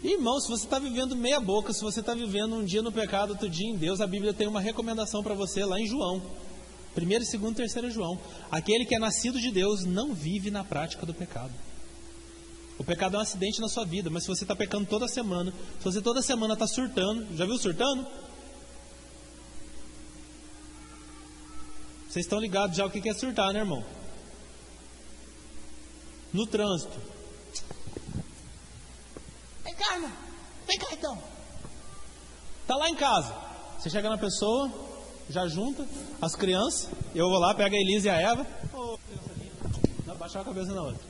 Irmão, se você está vivendo meia boca, se você está vivendo um dia no pecado, outro dia em Deus, a Bíblia tem uma recomendação para você lá em João. 1º, 2º, 3º João. Aquele que é nascido de Deus não vive na prática do pecado. O pecado é um acidente na sua vida, mas se você está pecando toda semana, se você toda semana está surtando, já viu surtando? Vocês estão ligados já o que é surtar, né, irmão? No trânsito. Vem cá, irmão. Vem cá, então. Tá lá em casa. Você chega na pessoa, já junta as crianças. Eu vou lá, pego a Elisa e a Eva. Não, baixar a cabeça na outra.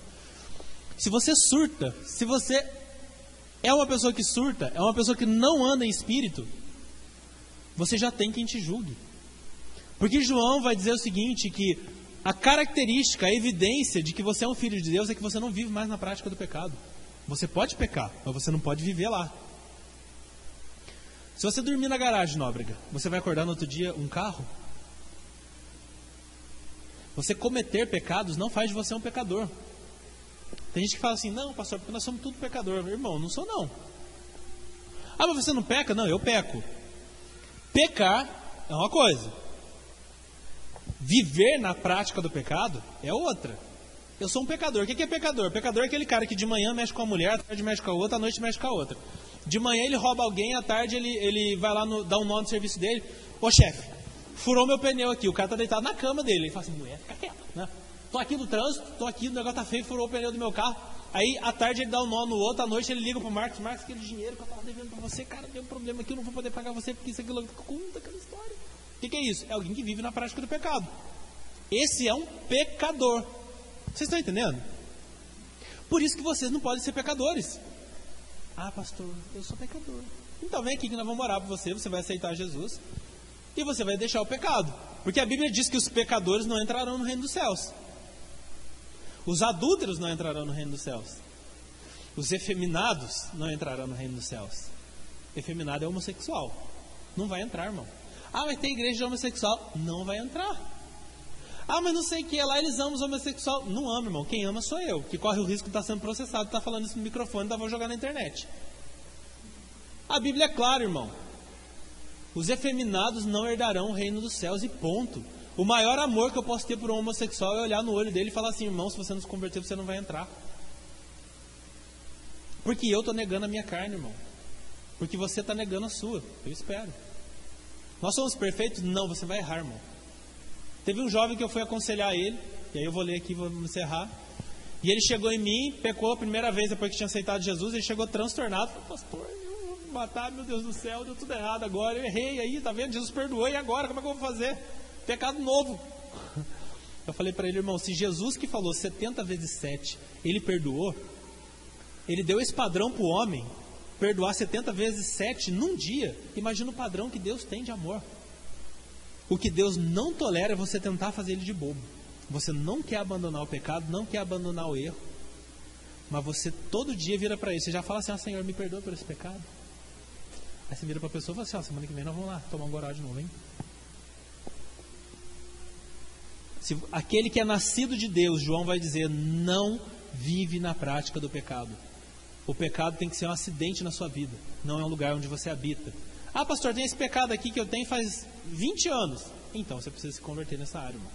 Se você surta, se você é uma pessoa que surta, é uma pessoa que não anda em espírito, você já tem quem te julgue. Porque João vai dizer o seguinte, que a característica, a evidência de que você é um filho de Deus é que você não vive mais na prática do pecado. Você pode pecar, mas você não pode viver lá. Se você dormir na garagem, Nóbrega, você vai acordar no outro dia um carro? Você cometer pecados não faz de você um pecador. Tem gente que fala assim, não, pastor, porque nós somos tudo pecador. Irmão, não sou não. Ah, mas você não peca? Não, eu peco. Pecar é uma coisa. Viver na prática do pecado é outra. Eu sou um pecador. O que é pecador? Pecador é aquele cara que de manhã mexe com a mulher, à tarde mexe com a outra, à noite mexe com a outra. De manhã ele rouba alguém, à tarde ele vai lá dar um nó no serviço dele. Ô chefe, furou meu pneu aqui, o cara está deitado na cama dele. Ele fala assim, mulher, fica quieto, né? Tô aqui no trânsito, tô aqui, o negócio tá feio, furou o pneu do meu carro. Aí, à tarde ele dá um nó no outro, à noite ele liga pro Marcos, aquele dinheiro que eu tava devendo pra você, cara, deu um problema aqui, eu não vou poder pagar você porque isso aqui conta aquela história. O que é isso? É alguém que vive na prática do pecado. Esse é um pecador. Vocês estão entendendo? Por isso que vocês não podem ser pecadores. Ah, pastor, eu sou pecador. Então vem aqui que nós vamos orar por você, você vai aceitar Jesus e você vai deixar o pecado. Porque a Bíblia diz que os pecadores não entrarão no reino dos céus. Os adúlteros não entrarão no reino dos céus. Os efeminados não entrarão no reino dos céus. Efeminado é homossexual. Não vai entrar, irmão. Ah, mas tem igreja de homossexual. Não vai entrar. Ah, mas não sei o que, lá eles amam os homossexuais. Não amo, irmão. Quem ama sou eu, que corre o risco de estar sendo processado, está falando isso no microfone, então vou jogar na internet. A Bíblia é clara, irmão. Os efeminados não herdarão o reino dos céus e ponto. O maior amor que eu posso ter por um homossexual é olhar no olho dele e falar assim, irmão, se você não se converter, você não vai entrar. Porque eu estou negando a minha carne, irmão. Porque você está negando a sua. Eu espero. Nós somos perfeitos? Não, você vai errar, irmão. Teve um jovem que eu fui aconselhar ele, e aí eu vou ler aqui, vou encerrar. E ele chegou em mim, pecou a primeira vez depois que tinha aceitado Jesus, ele chegou transtornado, falou, pastor, eu vou me matar, meu Deus do céu, deu tudo errado agora, eu errei aí, tá vendo? Jesus perdoou, e agora, como é que eu vou fazer? Pecado novo. Eu falei para ele, irmão, se Jesus que falou 70 vezes 7, ele perdoou, ele deu esse padrão para o homem, perdoar 70 vezes 7 num dia, imagina o padrão que Deus tem de amor. O que Deus não tolera é você tentar fazer ele de bobo. Você não quer abandonar o pecado, não quer abandonar o erro, mas você todo dia vira para ele, você já fala assim, Senhor, me perdoa por esse pecado. Aí você vira para a pessoa e fala assim, semana que vem nós vamos lá tomar um goró de novo, hein? Se aquele que é nascido de Deus, João vai dizer, não vive na prática do pecado. O pecado tem que ser um acidente na sua vida, não é um lugar onde você habita. Ah, pastor, tem esse pecado aqui que eu tenho faz 20 anos. Então, você precisa se converter nessa área, irmão.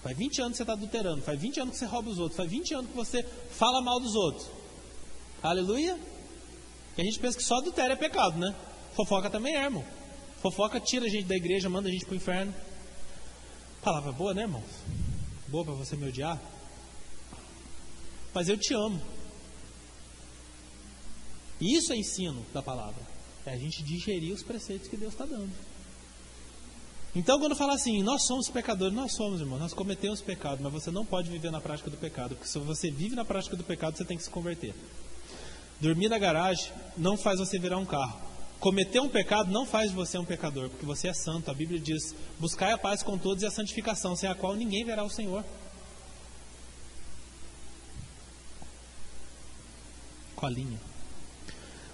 Faz 20 anos que você está adulterando, faz 20 anos que você rouba os outros, faz 20 anos que você fala mal dos outros. Aleluia? E a gente pensa que só adultério é pecado, né? Fofoca também é, irmão. Fofoca tira a gente da igreja, manda a gente para o inferno. Palavra boa, né, irmão? Boa para você me odiar. Mas eu te amo. Isso é ensino da palavra. É a gente digerir os preceitos que Deus está dando. Então, quando fala assim, nós somos pecadores, nós somos, irmão, nós cometemos pecado, mas você não pode viver na prática do pecado, porque se você vive na prática do pecado, você tem que se converter. Dormir na garagem não faz você virar um carro. Cometer um pecado não faz de você um pecador, porque você é santo. A Bíblia diz, buscai a paz com todos e a santificação, sem a qual ninguém verá o Senhor. Colinha.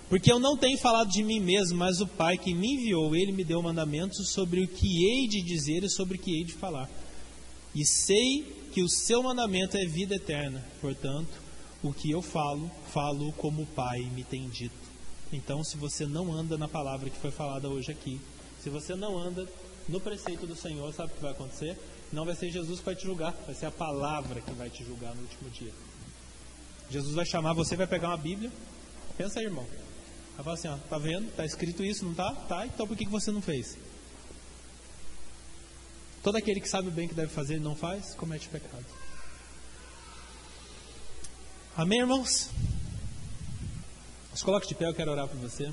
Porque eu não tenho falado de mim mesmo, mas o Pai que me enviou, Ele me deu mandamentos sobre o que hei de dizer e sobre o que hei de falar. E sei que o seu mandamento é vida eterna. Portanto, o que eu falo, falo como o Pai me tem dito. Então, se você não anda na palavra que foi falada hoje aqui, se você não anda no preceito do Senhor, sabe o que vai acontecer? Não vai ser Jesus que vai te julgar, vai ser a palavra que vai te julgar no último dia. Jesus vai chamar você, vai pegar uma Bíblia. Pensa aí, irmão. Vai falar assim, ó, tá vendo? Tá escrito isso, não tá? Tá, então por que você não fez? Todo aquele que sabe o bem que deve fazer e não faz, comete pecado. Amém, irmãos? Se coloque de pé, eu quero orar por você.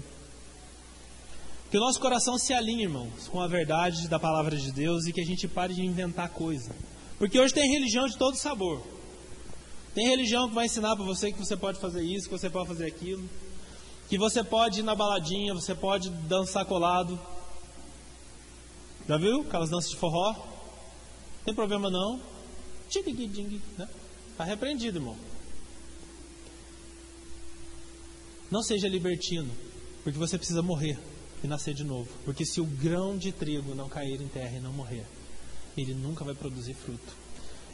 Que o nosso coração se alinhe, irmãos, com a verdade da palavra de Deus e que a gente pare de inventar coisa. Porque hoje tem religião de todo sabor. Tem religião que vai ensinar para você que você pode fazer isso, que você pode fazer aquilo. Que você pode ir na baladinha, você pode dançar colado. Já viu? Aquelas danças de forró. Não tem problema não. Né? Está repreendido, irmão. Não seja libertino, porque você precisa morrer e nascer de novo. Porque se o grão de trigo não cair em terra e não morrer, ele nunca vai produzir fruto.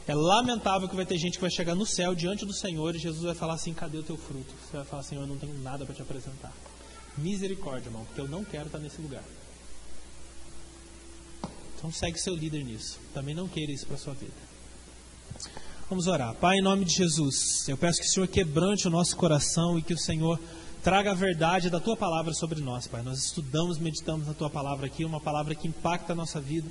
É lamentável que vai ter gente que vai chegar no céu diante do Senhor e Jesus vai falar assim, cadê o teu fruto? Você vai falar assim, eu não tenho nada para te apresentar. Misericórdia, irmão, porque eu não quero estar nesse lugar. Então segue seu líder nisso. Também não queira isso para a sua vida. Vamos orar. Pai, em nome de Jesus, eu peço que o Senhor quebrante o nosso coração e que o Senhor traga a verdade da Tua palavra sobre nós, Pai. Nós estudamos, meditamos na Tua palavra aqui, uma palavra que impacta a nossa vida.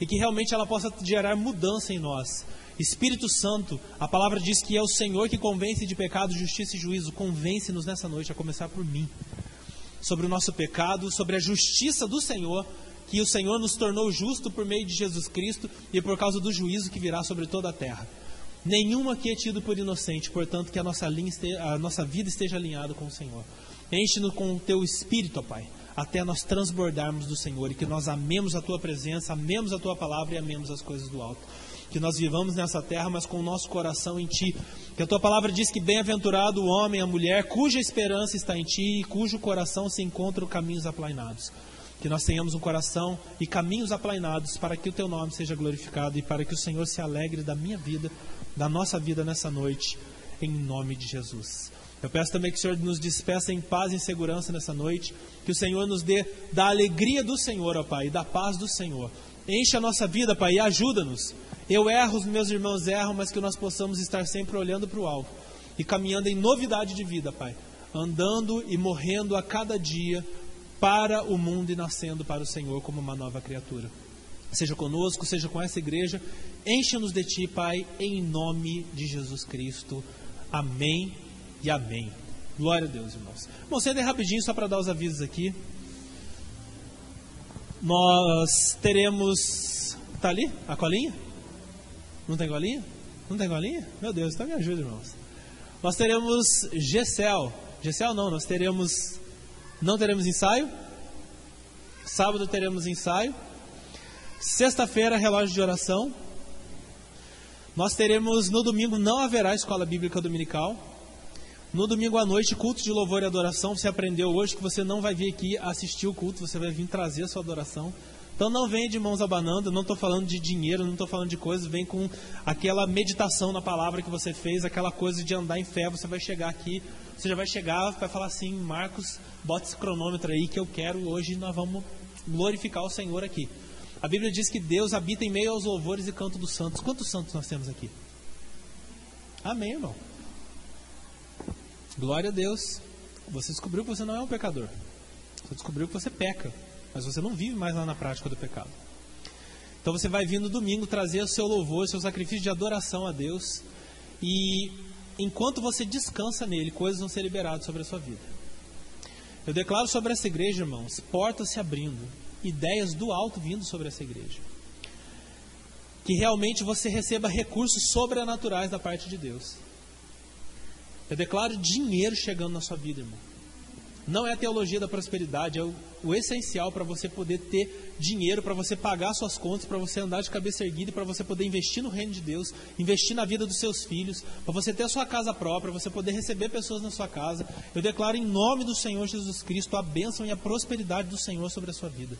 e que realmente ela possa gerar mudança em nós. Espírito Santo, a palavra diz que é o Senhor que convence de pecado, justiça e juízo. Convence-nos nessa noite, a começar por mim, sobre o nosso pecado, sobre a justiça do Senhor, que o Senhor nos tornou justo por meio de Jesus Cristo e por causa do juízo que virá sobre toda a terra. Nenhum aqui é tido por inocente, portanto que a nossa vida esteja alinhada com o Senhor. Enche-nos com o Teu Espírito, ó Pai, até nós transbordarmos do Senhor e que nós amemos a Tua presença, amemos a Tua palavra e amemos as coisas do alto. Que nós vivamos nessa terra, mas com o nosso coração em Ti. Que a Tua palavra diz que bem-aventurado o homem, a mulher, cuja esperança está em Ti e cujo coração se encontra caminhos aplainados. Que nós tenhamos um coração e caminhos aplainados para que o Teu nome seja glorificado e para que o Senhor se alegre da minha vida, da nossa vida nessa noite, em nome de Jesus. Eu peço também que o Senhor nos despeça em paz e em segurança nessa noite, que o Senhor nos dê da alegria do Senhor, ó Pai, e da paz do Senhor. Enche a nossa vida, Pai, e ajuda-nos. Eu erro, os meus irmãos erram, mas que nós possamos estar sempre olhando para o alvo e caminhando em novidade de vida, Pai, andando e morrendo a cada dia para o mundo e nascendo para o Senhor como uma nova criatura. Seja conosco, seja com essa igreja, encha-nos de Ti, Pai, em nome de Jesus Cristo. Amém e amém. Glória a Deus, irmãos. Bom, senta aí rapidinho só para dar os avisos aqui. Nós teremos... Está ali a colinha? Não tem colinha? Não tem colinha? Meu Deus, então me ajuda, irmãos. Nós teremos GCL. GCL não, nós teremos... Não teremos ensaio. Sábado teremos ensaio. Sexta-feira, relógio de oração. Nós teremos no domingo, não haverá escola bíblica dominical. No domingo à noite, culto de louvor e adoração. Você aprendeu hoje que você não vai vir aqui assistir o culto, você vai vir trazer a sua adoração. Então não vem de mãos abanando, não estou falando de dinheiro, não estou falando de coisas, vem com aquela meditação na palavra que você fez, aquela coisa de andar em fé. Você vai chegar aqui, você já vai chegar, vai falar assim: Marcos, bota esse cronômetro aí que eu quero, hoje nós vamos glorificar o Senhor aqui. A Bíblia diz que Deus habita em meio aos louvores e canto dos santos. Quantos santos nós temos aqui? Amém, irmão. Glória a Deus. Você descobriu que você não é um pecador. Você descobriu que você peca, mas você não vive mais lá na prática do pecado. Então você vai vir no domingo trazer o seu louvor, o seu sacrifício de adoração a Deus. E enquanto você descansa nele, coisas vão ser liberadas sobre a sua vida. Eu declaro sobre essa igreja, irmãos, portas se abrindo, ideias do alto vindo sobre essa igreja. Que realmente você receba recursos sobrenaturais da parte de Deus. Eu declaro dinheiro chegando na sua vida, irmão. Não é a teologia da prosperidade, é o essencial para você poder ter dinheiro, para você pagar suas contas, para você andar de cabeça erguida e para você poder investir no reino de Deus, investir na vida dos seus filhos, para você ter a sua casa própria, você poder receber pessoas na sua casa. Eu declaro em nome do Senhor Jesus Cristo a bênção e a prosperidade do Senhor sobre a sua vida.